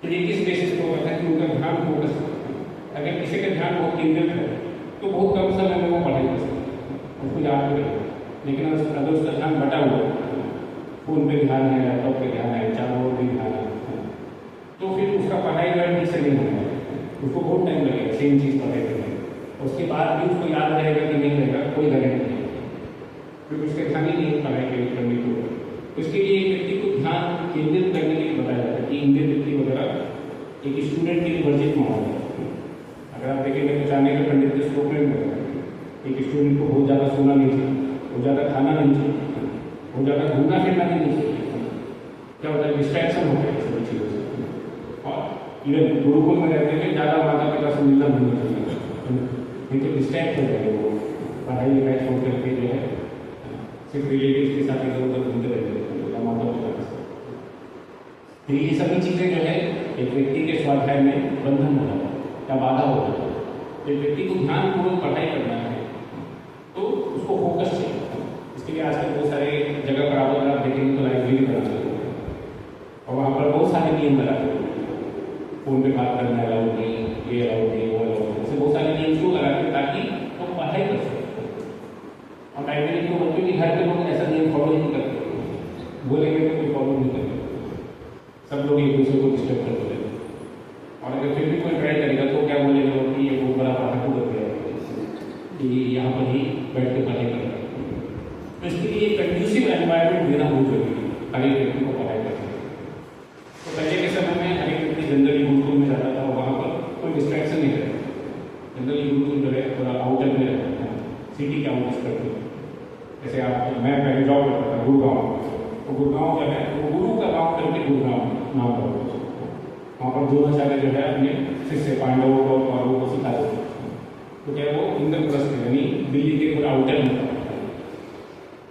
तो ये किस बेसिस पर होता है कि उनका ध्यान फोकस, अगर किसी का ध्यान बहुत केंद्रित है तो बहुत कम समय में वो पढ़ाई कर सकते हैं, उसको याद करेगा। लेकिन अगर उसका ध्यान बटा हुआ है, फोन पे ध्यान है, लैपटॉप पे ध्यान है, चारों ओर भी ध्यान है, तो फिर उसका पढ़ाई ठीक से नहीं होगा, उसको बहुत टाइम लगेगा सेम चीज़ पढ़ाई करने में। तो उसके बाद भी उसको याद रहेगा कि नहीं रहेगा, कोई गारंटी नहीं, क्योंकि उसके ध्यान ही नहीं पढ़ाई करने को। उसके लिए एक व्यक्ति को ध्यान केंद्रित करने के लिए बताया जाता है कि इंडियन व्यक्ति वगैरह एक स्टूडेंट के लिए वर्जित माहौल है। अगर आप देखेंगे तो चाणक्य के पंडित के श्लोक में एक स्टूडेंट को बहुत ज़्यादा सोना नहीं चाहिए, बहुत ज़्यादा खाना नहीं चाहिए, बहुत ज़्यादा घूमना फिरना भी नहीं चाहिए। क्या होता है, डिस्ट्रैक्शन होता है सभी चीज़ों से। और इवन गुरुकुल में रहते हुए ज़्यादा माता पिता से मिलना भी नहीं चाहिए, नहीं तो डिस्ट्रैक्ट हो जाएंगे वो, पढ़ाई लिखाई छोड़ करके जो है सिर्फ रिलेटिव के साथ इधर उधर घूमते रहते हैं माता पिता के साथ। फिर ये सभी चीज़ें जो है एक व्यक्ति के स्वाध्याय में बंधन हो जाता है या बाधा हो जाता है। एक व्यक्ति को ध्यानपूर्वक पढ़ाई करना है तो उसको फोकस चाहिए। इसके लिए आजकल बहुत सारे जगह पर आप देखेंगे तो लाइब्रेरी बनाते हैं और वहाँ पर बहुत सारे नियम लगाते हैं, फोन पे बात करना अलाउड नहीं, ये अलाउड नहीं, वो अलाउड नहीं, ऐसे बहुत सारे नियम क्यों लगाते हैं ताकि लोग तो पढ़ाई कर सकें। और लाइब्रेरी को बच्चों के घर पे लोग ऐसा नियम फॉलो नहीं करते, बोलेंगे तो कोई फॉलो नहीं करते, सब लोग एक दूसरे को डिस्टर्ब करते रहते हैं। और अगर फिर भी कोई ट्राई करेगा तो क्या बोलेगा कि ये बहुत बड़ा पढ़ाकू कर गया कि यहाँ पर ही बैठ के पढ़ाई कर रहा है। तो इसके लिए कंड्यूसिव एनवायरनमेंट देना बहुत जरूरी है हर एक व्यक्ति को पढ़ाई करने। तो पहले के समय में हर एक व्यक्ति जनरली गुरुकुल में जाता था और वहाँ पर कोई डिस्ट्रैक्शन नहीं रहता। जनरली गुरुकुल जो है थोड़ा आउटर में रहता है, सिटी के आउटस्कर्ट में। जैसे आप मैं पहले जॉब करता था गुड़गांव, तो गुड़गांव जो है वो गुरु का गाँव करके गुड़गांव नाम रखा। वहाँ पर द्रोणाचार्य जो है अपने शिष्य पांडवों को और कौरवों को सिखा देते। तो क्या वो इंद्रप्रस्थ यानी दिल्ली के पूरा आउटर में था।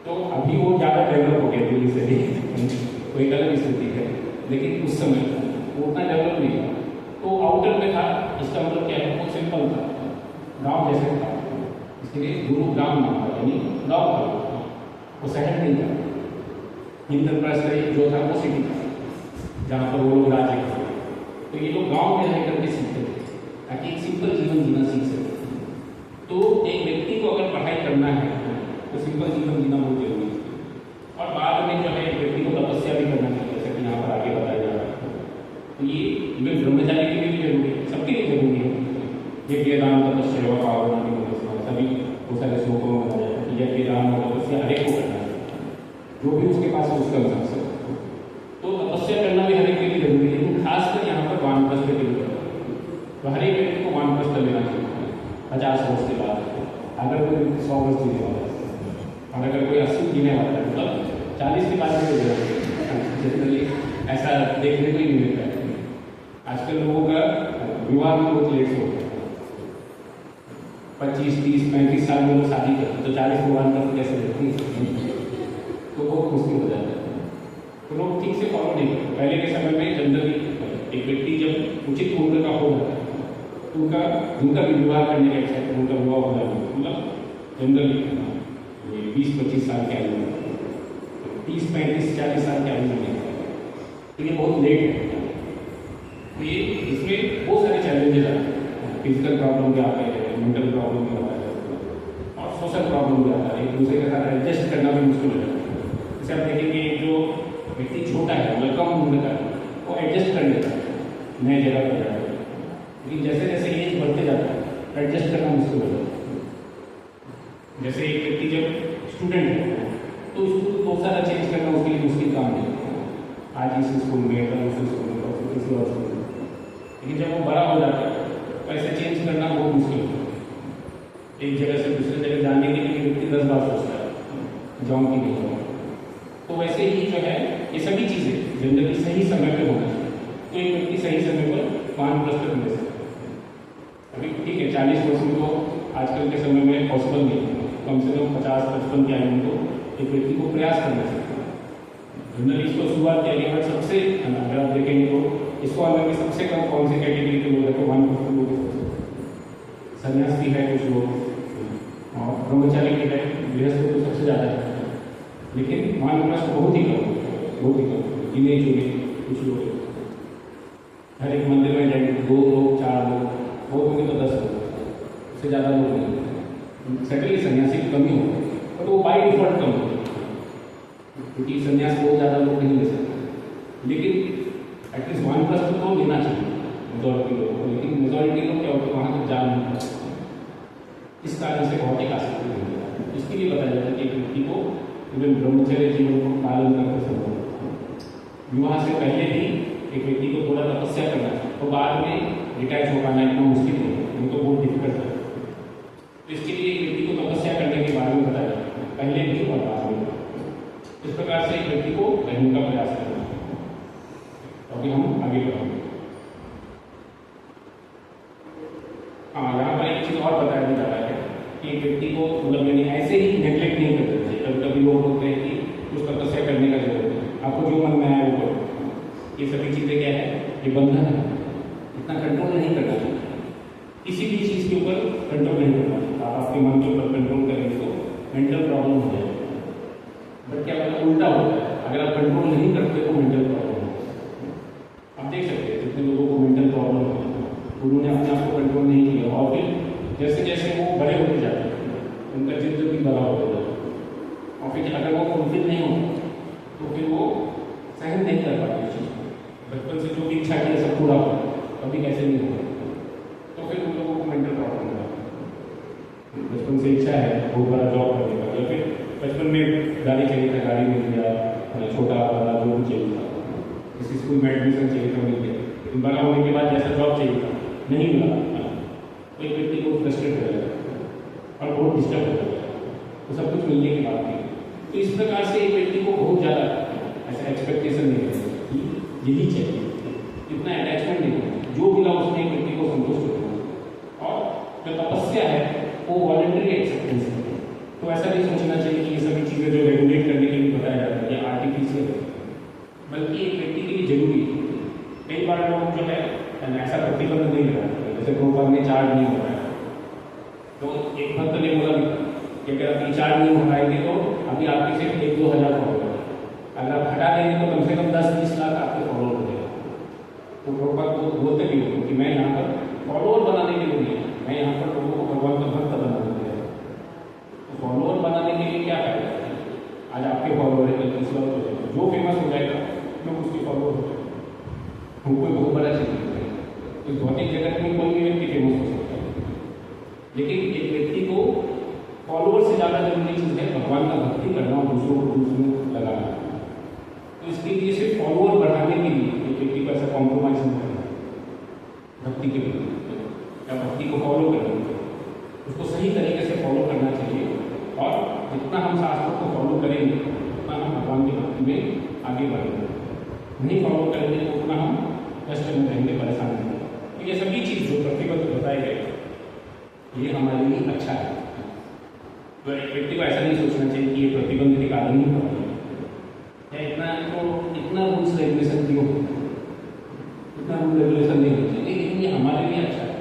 तो अभी वो ज़्यादा डेवलप हो गया दिल्ली से भी, वो एक अलग स्थिति है, लेकिन उस समय वो उतना डेवलप नहीं था। तो आउटर में था, इसका मतलब क्या है, वो सिंपल था, गाँव जैसे था, इसलिए गुरु ग्राम नाम था, यानी गाँव था, वो शहर नहीं था। इंद्रप्रस्थ जो था वो सिटी था जहाँ पर वो लोग राज्य करते। तो ये लोग गांव में रह करके सीखते थे ताकि एक सिंपल जीवन जीना सीख सके। तो एक व्यक्ति को अगर पढ़ाई करना है तो सिंपल जीवन जीना बहुत जरूरी है। और बाद में जो है एक व्यक्ति को तपस्या भी करना चाहिए, जैसे कि यहाँ पर आगे बताया जा रहा है। तो ये इवन ब्रह्मचारी के लिए भी जरूरी है, सबके लिए जरूरी है। यज्ञ दान तपस्या पावन सभी बहुत सारे श्लोकों में बताया जाता है कि यज्ञ दान तपस्या हर एक को करना है, जो भी उसके पास है उसका अनुसार से। तो तपस्या करना भी हर एक के लिए जरूरी है, लेकिन खासकर यहाँ पर वानप्रस्थ के लिए तो हर एक व्यक्ति को वानप्रस्थ लेना चाहिए 50 वर्ष के बाद। अगर कोई व्यक्ति 100 वर्ष जीने वाला है और अगर कोई 80 जीने वाला है, मतलब 40 के बाद भी जनरली ऐसा देखने को ही नहीं मिलता है। आजकल लोगों का विवाह में बहुत लेट होता है, 25, 30, 35 साल में लोग शादी करते हैं, तो 40 को वानप्रस्थ कैसे देखते हैं, तो बहुत मुश्किल हो जाता है। तो लोग ठीक से फॉलो नहीं करते। पहले के समय में जनरली एक व्यक्ति जब उचित उम्र का हो जाता है तो उनका भी विवाह करने का इच्छा है, उनका विवाह हो जाता है, मतलब जनरली ये 20-25 साल के आयु में, 30, 35, 40 साल के आयु में, तो ये बहुत लेट है। तो ये इसमें बहुत सारे चैलेंजेस आते हैं, फिजिकल प्रॉब्लम भी आते हैं, मेंटल प्रॉब्लम भी आता है और सोशल प्रॉब्लम भी आता है, एक दूसरे के साथ एडजस्ट करना भी मुश्किल हो जाता है। जैसे आप देखेंगे जो व्यक्ति छोटा है, मतलब कम उम्र का है, वो एडजस्ट कर लेता है नए जगह पर जाकर, लेकिन जैसे जैसे एज बढ़ते जाता है एडजस्ट करना मुश्किल हो जाता है। जैसे एक व्यक्ति जब स्टूडेंट है तो उसको बहुत सारा चेंज करना उसके लिए मुश्किल काम है, आज इस स्कूल में, कल उस स्कूल में, और किसी और स्कूल में। लेकिन जब वो बड़ा हो जाता है तो ऐसे चेंज करना बहुत मुश्किल होता है। एक जगह से दूसरी जगह जाने के लिए व्यक्ति 10 बार सोचता है, जाऊँ कि नहीं जाऊँ। तो वैसे ही जो है ये सभी चीज़ें जनरली सही समय पर होना चाहिए, तो एक व्यक्ति सही समय पर वानप्रस्थ मिल सकता है। अभी ठीक है 40 वर्ष में तो आजकल के समय में पॉसिबल नहीं है, कम से कम 50-55 की आयु में तो एक व्यक्ति को प्रयास करना चाहिए। जनरली इसको शुरुआत किया गया, बट सबसे अगर आप देखेंगे तो इसको अंदर में सबसे कम कौन सी कैटेगरी के लोग हैं, तो वानप्रस्थ लोग, सन्यासी है कुछ लोग, और ब्रह्मचारी के है, गृहस्थ तो सबसे ज़्यादा है, लेकिन वानप्रस्थ बहुत ही कम, बहुत ही कम, गिने चुने कुछ लोग। हर एक मंदिर में जाएंगे 2 लोग, 4 लोग, बहुत होंगे तो 10 लोग, उससे ज़्यादा लोग नहीं। सेटली सन्यासी की कमी हो, बट वो बाई डिफॉल्ट कम हो, क्योंकि सन्यास बहुत ज़्यादा लोग नहीं ले सकते। लेकिन एटलीस्ट वानप्रस्थ तो लेना चाहिए मेजॉरिटी लोगों को, लेकिन मेजॉरिटी लोग क्या होता है वहाँ तक जा नहीं पाते। इस कारण से भौतिक आसक्ति नहीं होता। इसके लिए बताया जाता है कि एक व्यक्ति को इवन ब्रह्मचर्य जीवन को पालन करते समय विवाह से पहले भी एक व्यक्ति को थोड़ा तपस्या करना चाहिए, तो बाद में डिटैच हो पाना इतना मुश्किल नहीं है, उनको बहुत डिफिकल्ट है। तो इसके लिए एक व्यक्ति को तपस्या करने के बारे में बताया जाता है, पहले भी और बाद में। इस प्रकार से एक व्यक्ति को रहने का प्रयास करना चाहिए। अभी हम आगे बढ़ेंगे। हाँ, यहाँ पर एक चीज़ और बताया जा रहा है कि एक व्यक्ति को मतलब मैंने ऐसे ही नेग्लेक्ट नहीं करना चाहिए। कभी कभी लोग बोलते हैं कि कुछ तपस्या करने का जरूरत है, आपको जो मन में आए वो करो। ये सभी चीज़ें क्या है, ये बंधन है, इतना कंट्रोल नहीं करना चाहिए। किसी भी चीज़ के ऊपर कंट्रोल नहीं करना चाहिए। आप आपके मन के ऊपर कंट्रोल करेंगे तो मेंटल प्रॉब्लम हो जाएगी। बट क्या होता है, उल्टा होता है, अगर आप कंट्रोल नहीं करते तो मेंटल प्रॉब्लम होता है। आप देख सकते हैं जितने लोगों को मेंटल प्रॉब्लम है, उन्होंने अपने आप को कंट्रोल नहीं किया और फिर जैसे जैसे वो बड़े होते जाते हैं उनका जिद भी बड़ा होता जाता है। और फिर अगर वो फुलफिल नहीं होता तो फिर वो सहन नहीं कर पाते उस चीज़ को। बचपन से जो भी इच्छा किया सब पूरा हो, कभी कैसे नहीं होगा, तो फिर उन लोगों को मेंटल प्रॉब्लम होता है। बचपन से इच्छा है बहुत बड़ा जॉब करने का, या फिर बचपन में गाड़ी चाहिए था, गाड़ी मिल गया, छोटा बड़ा जो भी चाहिए था, किसी स्कूल में एडमिशन चाहिए था, मिल गया। लेकिन बड़ा होने के बाद जैसा जॉब चाहिए था नहीं मिला, तो एक व्यक्ति को फ्रस्ट्रेट हो जाएगा और बहुत डिस्टर्ब हो जाएगा, तो सब कुछ मिलने के बाद भी। तो इस प्रकार से एक व्यक्ति को बहुत ज़्यादा ऐसा एक्सपेक्टेशन नहीं है कि यही चाहिए, इतना अटैचमेंट नहीं होना, जो मिला उसमें एक व्यक्ति को संतुष्ट होना। और जो तपस्या है वो वॉलंटरी एक्सेप्टेंस है। तो ऐसा नहीं सोचना चाहिए कि ये सभी चीज़ें जो रेगुलेट करने के लिए बताया जाता है ये आर्टिफिशियल है, बल्कि एक व्यक्ति के लिए जरूरी है। कई बार लोग जो है ऐसा प्रतिबंध नहीं लगाते, जैसे प्रोपर ने चार्ज नहीं हो रहा है, तो एक भक्त ने बोला कि अगर आप चार्ज नहीं हो पाएंगे तो अभी आपके सिर्फ 1-2 हज़ार फॉलोअर है, अगर आप हटा देंगे तो कम से कम 10-20 लाख आपके फॉलोअर हो जाएगा। तो प्रोपर को बोलते भी हो कि मैं यहाँ पर फॉलोअर बनाने के लिए नहीं, मैं यहाँ पर लोगों को भगवान का भक्त बनाने के लिए। तो फॉलोअर बनाने के लिए क्या फायदा है, आज आपके फॉलोअर है, कल किसी और हो जाएगा, जो फेमस हो जाएगा लोग उसके फॉलोअर हो जाएगा, वो कोई बहुत बड़ा चीज़ नहीं है। इस भौतिक जगत में कोई भी व्यक्ति फेमस हो सकता है, लेकिन एक व्यक्ति को फॉलोअर से ज़्यादा जरूरी चीज़ है भगवान का भक्ति करना और दूसरों को उसमें लगाना। तो इसके लिए सिर्फ फॉलोअर बढ़ाने के लिए एक व्यक्ति को ऐसा कॉम्प्रोमाइज़ नहीं करना भक्ति के लिए, या भक्ति को फॉलो करना, उसको सही तरीके से फॉलो करना चाहिए। और जितना हम शास्त्रों को फॉलो करेंगे उतना हम भगवान की भक्ति में आगे बढ़ेंगे, नहीं फॉलो करेंगे तो उतना हम कष्ट में रहेंगे, परेशान रहेंगे। तो ये सभी चीज़ जो प्रतिबद्ध बताए गए ये हमारे लिए अच्छा है। तो एक व्यक्ति को ऐसा नहीं सोचना चाहिए कि ये प्रतिबंध के कारण ही हो रहा है, या इतना रूल्स रेगुलेशन क्यों, इतना रूल रेगुलेशन नहीं होना चाहिए, लेकिन ये हमारे लिए अच्छा है।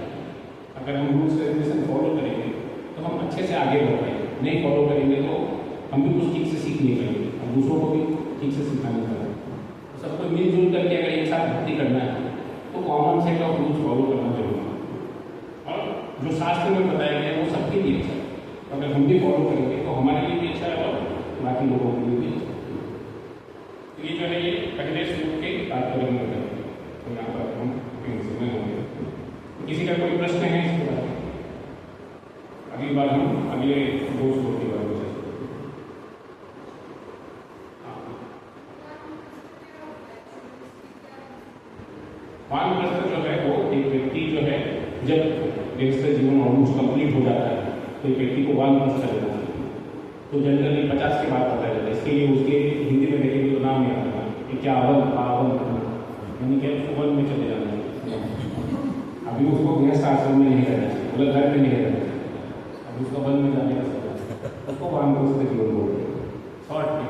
अगर हम रूल्स रेगुलेशन फॉलो करेंगे तो हम अच्छे से आगे बढ़ पाएंगे, नहीं फॉलो करेंगे तो हम भी कुछ ठीक से सीख नहीं पाएंगे, हम दूसरों को भी ठीक से सिखाने पाएंगे। तो सबको मिलजुल करके अगर एक साथ भक्ति करना है तो common set of rules follow करना जरूरी है। और जो शास्त्र में बताया गया है वो सबके लिए अच्छा है, तो अगर हम भी फॉलो करेंगे तो हमारे लिए भी अच्छा है और बाकी लोगों के लिए भी अच्छा है। तो ये जो है ये पहले श्लोक के तात्पर्य में है, तो यहाँ पर हम समय होंगे। किसी का कोई प्रश्न है इसके बारे में? अगली बार हम अगले 2 श्लोक के बारे में वानप्रस्थ जो है वो एक व्यक्ति जो है जब गृहस्थ जीवन ऑलमोस्ट कंप्लीट हो जाता है तो एक व्यक्ति को वानप्रस्थ चलेगा। तो जनरली 50 के बाद पता चलता है, इसके लिए उसके हिंदी में देखेंगे तो नाम याद रखना कि क्या आवन यानी कि उसको वन में चले जाना है। अभी उसको गृहस्थ आश्रम में नहीं रहना चाहिए, मतलब घर में नहीं रहना चाहिए, अभी उसका वन में जाने का समय, उसको वानप्रस्थ जीवन बोलते हैं शॉर्ट में।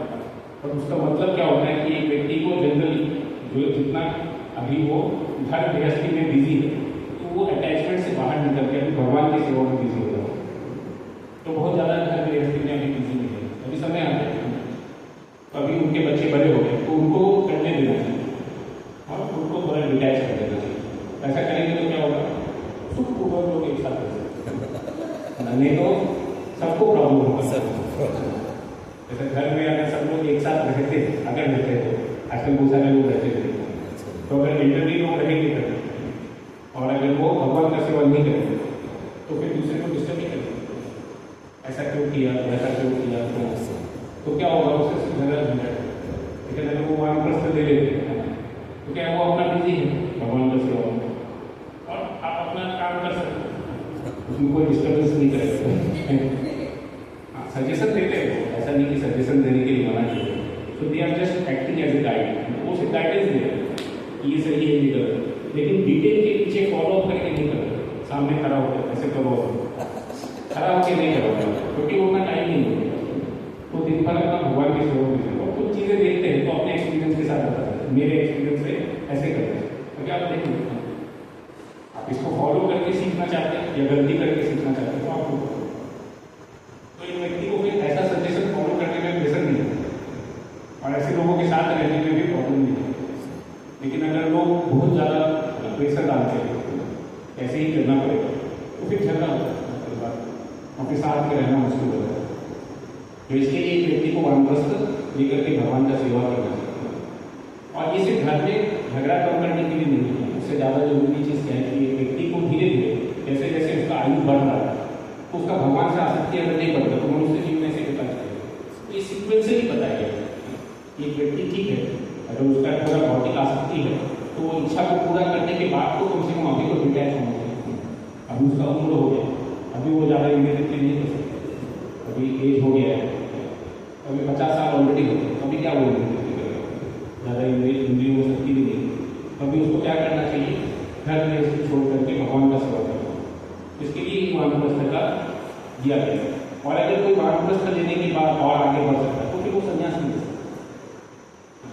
और उसका मतलब क्या होता है कि एक व्यक्ति को जनरली जो जितना अभी वो घर गृहस्थी में बिजी है तो वो अटैचमेंट से बाहर निकल के अभी भगवान की सेवा में बिजी हो रहा है। तो बहुत ज़्यादा घर गृहस्थी में अभी बिजी नहीं है, अभी समय आ जाए तो अभी उनके बच्चे बड़े हो गए तो उनको करने देना चाहिए और उनको थोड़ा डिटैच कर देना चाहिए। ऐसा करेंगे तो क्या होगा, सुखपूर्वक लोग एक साथ कर सकते, नहीं तो सबको प्रॉब्लम होगा। जैसे घर में अगर सब लोग एक साथ रहते अगर रहते तो आजकल बहुत सारे लोग रहते थे, तो अगर इंटरव्यू लोग रहेंगे करते और अगर वो भगवान का सेवा नहीं करेंगे तो फिर दूसरे को डिस्टर्ब ही करेंगे। उससे ज़्यादा झंझट। लेकिन अगर वो वानप्रस्थ ले लेते हैं तो क्या वो अपना बिजी है भगवान का सेवा में, और आप अपना काम कर सकते हो, उसमें कोई डिस्टर्बेंस नहीं करेगा। हाँ, सजेशन देते हैं, ऐसा नहीं कि सजेशन देने के लिए मना किया, तो they are just acting as a guide, वो सिर्फ गाइडेंस दे रहे हैं ये सही है ये गलत, लेकिन डिटेल के पीछे फॉलो अप करके नहीं करते। सामने खड़ा होकर ऐसे करो, खड़ा होकर नहीं करोगे क्योंकि वो उतना टाइम नहीं होगा, तो दिन भर अपना भगवान की सेवा में और कुछ चीज़ें देखते हैं तो अपने एक्सपीरियंस के साथ बताते हैं, मेरे एक्सपीरियंस से ऐसे करते हैं, तो क्या आप देखेंगे आप इसको फॉलो करके सीखना चाहते हैं या गलती करके सीखना चाहते हैं, तो आपको तो इन व्यक्ति को फिर ऐसा सजेशन फॉलो करने में प्रेशर नहीं है और ऐसे लोगों के साथ रहने में भी प्रॉब्लम नहीं है। लेकिन अगर लोग बहुत ज़्यादा प्रेशर डालते हैं ऐसे ही करना पड़ेगा तो फिर झगड़ा होता है, अपने साथ में रहना मुश्किल होता है। तो इसके लिए एक व्यक्ति को वानप्रस्थ लेकर के भगवान का सेवा करना चाहिए, और ये सिर्फ घर में झगड़ा कम करने के लिए नहीं है, उससे ज़्यादा जरूरी चीज़ क्या है कि एक व्यक्ति को धीरे धीरे जैसे जैसे उसका आयु बढ़ रहा है तो उसका भगवान से आसक्ति अगर नहीं बढ़ता तो मनुष्य जीवन से पता चलेगा। तो इस सीक्वेंस से ही पता है एक व्यक्ति ठीक है, अगर उसका पूरा भौतिक आसक्ति है तो वो इच्छा को पूरा करने के बाद तो कम से कम अभी को डिटैच होना चाहिए। अभी उसका उम्र हो गया, अभी वो ज़्यादा इंद्रिय नहीं कर सकते, अभी एज हो गया है, अभी 50 साल ऑलरेडी हो गए, अभी क्या वो ज़्यादा इंद्रियों में शक्ति भी नहीं, अभी उसको क्या करना चाहिए, घर में इसको छोड़ करके भगवान का सेवा करना। इसके लिए वानप्रस्थ का दिया गया, और अगर कोई वानप्रस्थ लेने के बाद और आगे बढ़ सकता है तो फिर वो संन्यास नहीं ले सकता।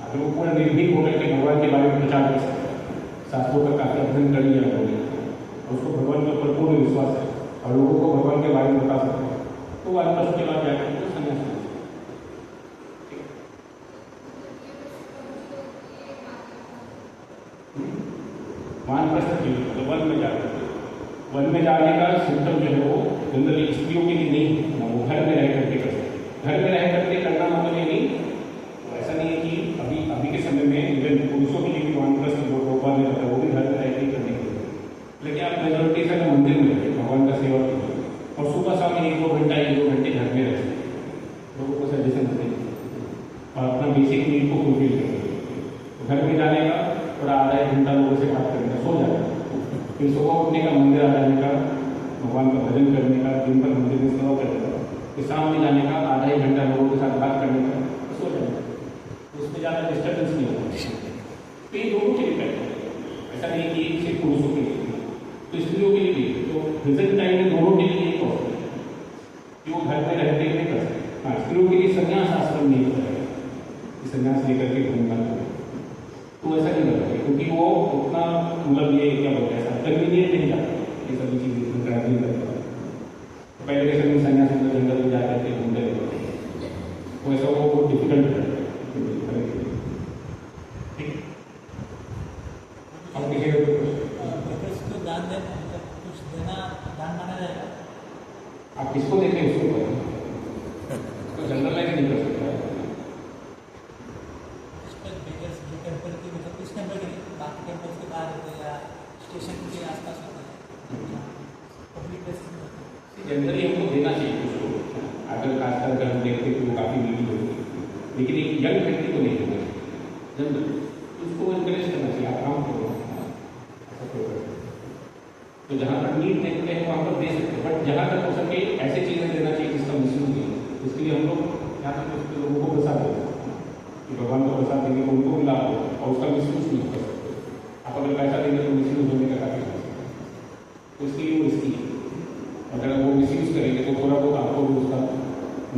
अगर वो पूरा निर्भीक होकर के भगवान के बारे में प्रचार कर सकता है, शास्त्रों का काफी अध्ययन कर लिया है, उसको भगवान के ऊपर पूर्ण विश्वास है और लोगों को भगवान के बारे में बता सकते हैं, तो वानप्रस्थ के बाद जाकर तो संन्यास ले सकता है। वानप्रस्थ की वन में जाकर वन में जाने का सिस्टम जो है वो जनरली स्त्रियों के लिए नहीं है, वो घर में रह करके कर सकते। घर में रह करके करना मतलब ये नहीं, तो ऐसा नहीं है कि अभी के समय में इवन पुरुषों के लिए भी वानप्रस्थ जो भगवान में रहता है वो भी घर में रह के करने के लिए, लेकिन आप मेजोरिटी से मंदिर में रहते भगवान का सेवा कीजिए और सुबह शाम 1-2 घंटा 1-2 घंटे घर में रहते लोगों को सजेशन देते और अपना बेसिक नीड को फुलफिल करते। घर में जाने का थोड़ा आधा 1 घंटा लोगों से बात करने का, सो जाएगा, फिर सुबह उठने का, मंदिर आ जाने का, भगवान का भजन करने का, दिन भर मंदिर में सेवा करने का, फिर शाम में जाने का, आधा 1 घंटा लोगों के साथ बात करने का, सो जाएगा, उसमें ज़्यादा डिस्टर्बेंस नहीं होता। तो ये दोनों के लिए करते हैं, ऐसा नहीं कि सिर्फ पुरुषों के लिए, तो स्त्रियों के लिए भी। तो प्रेजेंट टाइम में दोनों के लिए एक और कि वो घर में रहते हुए कर सकते। हाँ, स्त्रियों के लिए संन्यास आश्रम नहीं होता है कि संन्यास लेकर के घूमना, तो ऐसा नहीं करते क्योंकि वो उतना मतलब ये क्या बोलते हैं कन्वीनियंट नहीं जाता ये सभी चीज़ें ट्रैवलिंग करता है। पहले के समय में संन्यास जंगल में जा करके घूमते रहते, तो ऐसा वो बहुत डिफिकल्ट है। ठीक, अब देखिए आप किसको देखें उसको करें, तो जनरलाइज नहीं कर सकता है। जनरली हमको देना चाहिए कुछ लोग, अगर खासकर अगर हम देखते हैं तो वो काफ़ी नीडी होती है, लेकिन एक यंग व्यक्ति को नहीं देना चाहिए जनरली, उसको इनकरेज करना चाहिए, आप काम करो ऐसा कोई करते। तो जहाँ पर नीड देखते हैं वहाँ पर दे सकते हैं, बट जहाँ तक हो सके ऐसी चीज़ें देना चाहिए जिसका मिसयूज नहीं हो। इसके लिए हम लोग यहाँ तक उसके लोगों को प्रसाद देते हैं कि भगवान को प्रसाद देंगे तो उनको भी लाभ हो और उसका मिसयूज नहीं कर सकते। आप अगर पैसा देंगे तो मिसयूज होने का काफ़ी हो सकता है, तो इसके लिए वो रिस्की है। अगर वो मिसयूज करेंगे तो थोड़ा बहुत आपको भी उसका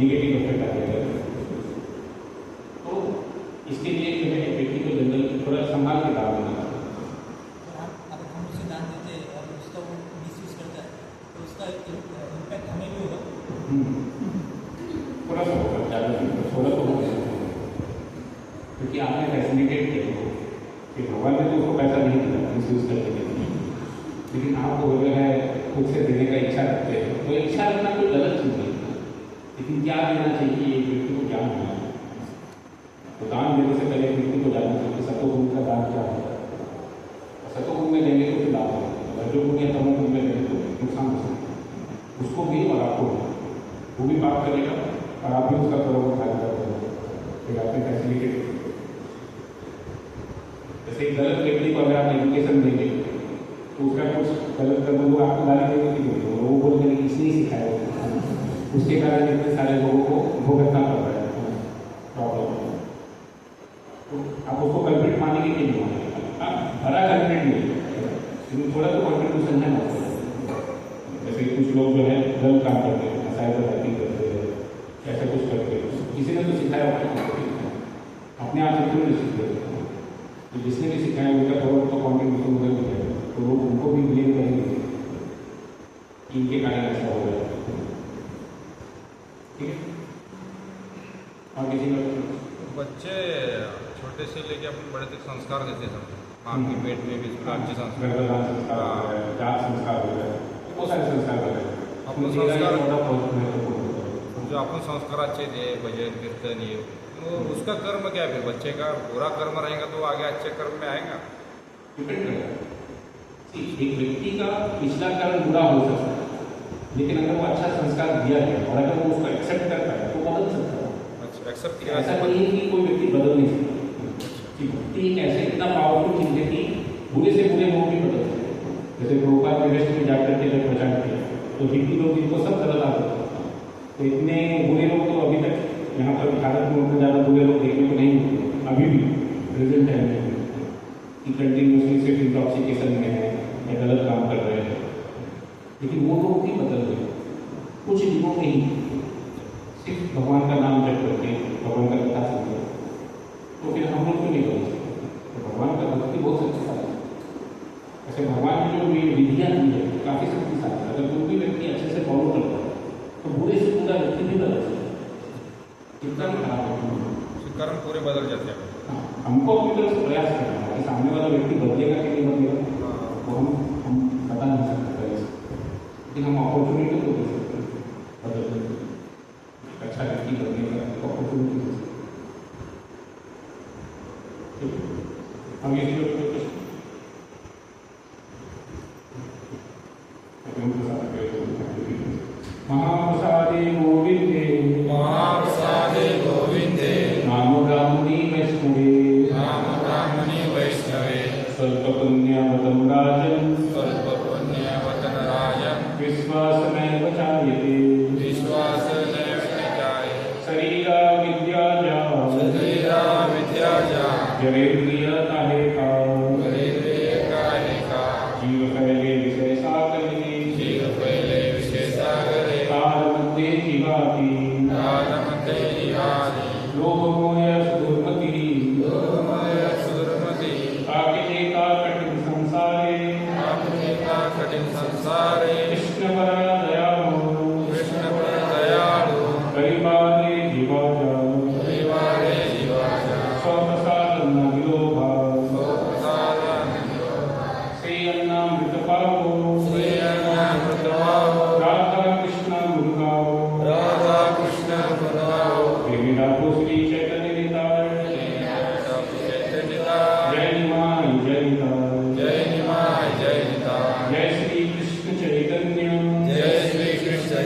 निगेटिव इफेक्ट आ जाएगा। तो इसके लिए जो है व्यक्ति को जनरल थोड़ा संभाल के दान देना चाहिए। अगर हम उसे दान देते हैं और उसका वो मिसयूज करता है तो उसका इम्पैक्ट हमें भी होगा। थोड़ा सा होगा, ज़्यादा नहीं, थोड़ा तो होगा, क्योंकि आपने फैसिलिटेट किया कि भगवान ने तो उसको पैसा नहीं दिया मिसयूज करने के लिए, लेकिन आप वो जो है खुद से देने का इच्छा रखते हैं, तो इच्छा रखना कोई गलत चीज़ नहीं, लेकिन क्या देना चाहिए एक व्यक्ति को ज्ञान होना है। तो दान देने से पहले व्यक्ति को जानना चाहिए सतोगुण का दान क्या होता है। सतोगुण में देंगे तो फिर लाभ होगा, रजोगुण या तमोगुण में देंगे तो नुकसान हो सकता है, उसको भी और आपको भी, वो भी पाप करेगा और आप भी उसका करोगे फायदा करोगे, फिर आपने फैसिलिटेट किया। जैसे एक गलत व्यक्ति को अगर आप एजुकेशन देंगे तो उसका कुछ गलत करना वो आपको गाली देने की नहीं, वो बोलते कि इसने ही सिखाया उसके कारण इतने सारे लोगों को भुगतना पड़ रहा है प्रॉब्लम। तो आप उसको कल्प्रिट मानेंगे कि नहीं मानेंगे? आप भरा कल्प्रिट नहीं, लेकिन थोड़ा तो कॉन्ट्रीब्यूशन है ना। जैसे कुछ लोग जो है गलत काम करते हैं, साइबर हैकिंग करते हैं, ऐसा कुछ करते हैं, किसी ने तो सिखाया होगा, अपने आप से क्यों नहीं सीखते? तो जिसने भी सिखाया उनका थोड़ा तो कॉन्ट्रीब्यूशन उधर भी है, तो लोग उनको भी ब्लेम करेंगे कि इनके कारण ऐसा हो रहा है। ठीक है, और किसी का बच्चे छोटे से लेके अपने बड़े तक संस्कार देते हैं, माँ के पेट में भी अच्छे संस्कार, गर्भधान संस्कार हो रहा है, जात संस्कार हो रहा है, बहुत सारे संस्कार हो रहे हैं। अपन उनका ये संस्कार बड़ा बहुत महत्वपूर्ण होता है। जो अपन संस्कार अच्छे थे, भजन कीर्तन ये, तो उसका कर्म क्या है? फिर बच्चे का बुरा कर्म रहेगा तो आगे अच्छे कर्म में आएगा। डिपेंड करता है। एक व्यक्ति का पिछला कर्म बुरा हो सकता है, लेकिन अगर वो अच्छा संस्कार दिया है और अगर वो उसको एक्सेप्ट करता है तो बदल सकता है। अच्छा, एक्सेप्ट किया ऐसा नहीं है कि कोई व्यक्ति बदल नहीं सकता। भक्ति एक ऐसे इतना पावरफुल चीज है कि बुरे से बुरे लोग भी बदल सकते हैं। जैसे प्रोपाल वेस्ट में जाकर के जब प्रचार किया तो हिंदी लोग इनको सब गलत आते थे, तो इतने बुरे लोग तो अभी तक यहाँ पर भारत में उनको ज़्यादा बुरे लोग देखने को नहीं मिलते अभी भी प्रेजेंट टाइम में, कि कंटिन्यूसली सिर्फ इंटॉक्सिकेशन में है या गलत काम कर रहे हैं। लेकिन वो लोग भी बदल गए कुछ दिनों में ही, सिर्फ भगवान का नाम जप करके, भगवान का कथा सुनकर, तो फिर हम लोग क्यों नहीं बदल सकते? तो भगवान का भक्ति बहुत शक्तिशाली है। ऐसे भगवान ने जो विधियाँ दी है काफ़ी शक्तिशाली है। अगर कोई भी व्यक्ति अच्छे से फॉलो करता है तो बुरे से बुरा व्यक्ति भी बदल सकता है। कितना खराब है, कर्म पूरे बदल जाते हैं। हाँ, हमको अपनी तरफ से प्रयास करना है कि सामने वाला व्यक्ति बदलेगा कि नहीं बदलेगा वो हम बता नहीं सकते पहले से, लेकिन हम अपॉर्चुनिटी तो दे सकते हैं बदलने की, अच्छा व्यक्ति बनने का अपॉर्चुनिटी दे सकते हैं। हम ये महाप्रसादे गोविंदे महाप्रसादे गोविंदे नाम ब्राह्मणी वैष्णवे स्वल्पपुण्यवतं राजन् विश्वासमेव चायते शरीरा विद्या जरेन्द्रियकालेका जीव फैले विषय सागरे कालमध्ये जीवाति लोभमोह सुदुर्मति काकिचेता कठिन संसारे कृष्णपरा दयालु परिवारे जीवाजा स्वप्रसादं न विलोभा श्रीयन्नामृतपावो राधा कृष्ण मुरुगावो देवीदासो श्री चैतन्य निताय जय निमाय जय श्री कृष्ण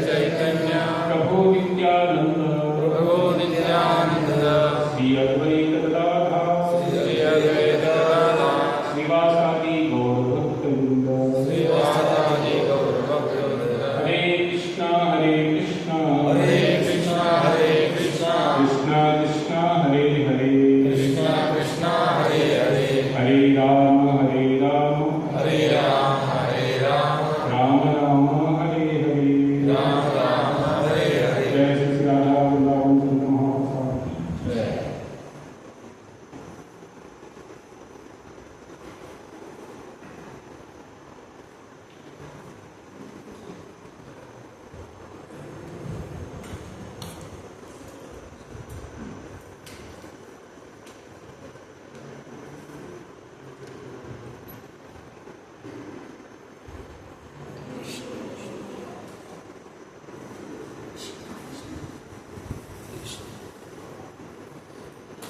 चैतन्य प्रभु नित्यानंद श्री अद्वैत गदाधर श्रीवासादि गौरभक्तवृंद हरे कृष्णा कृष्णा कृष्णा हरे हरे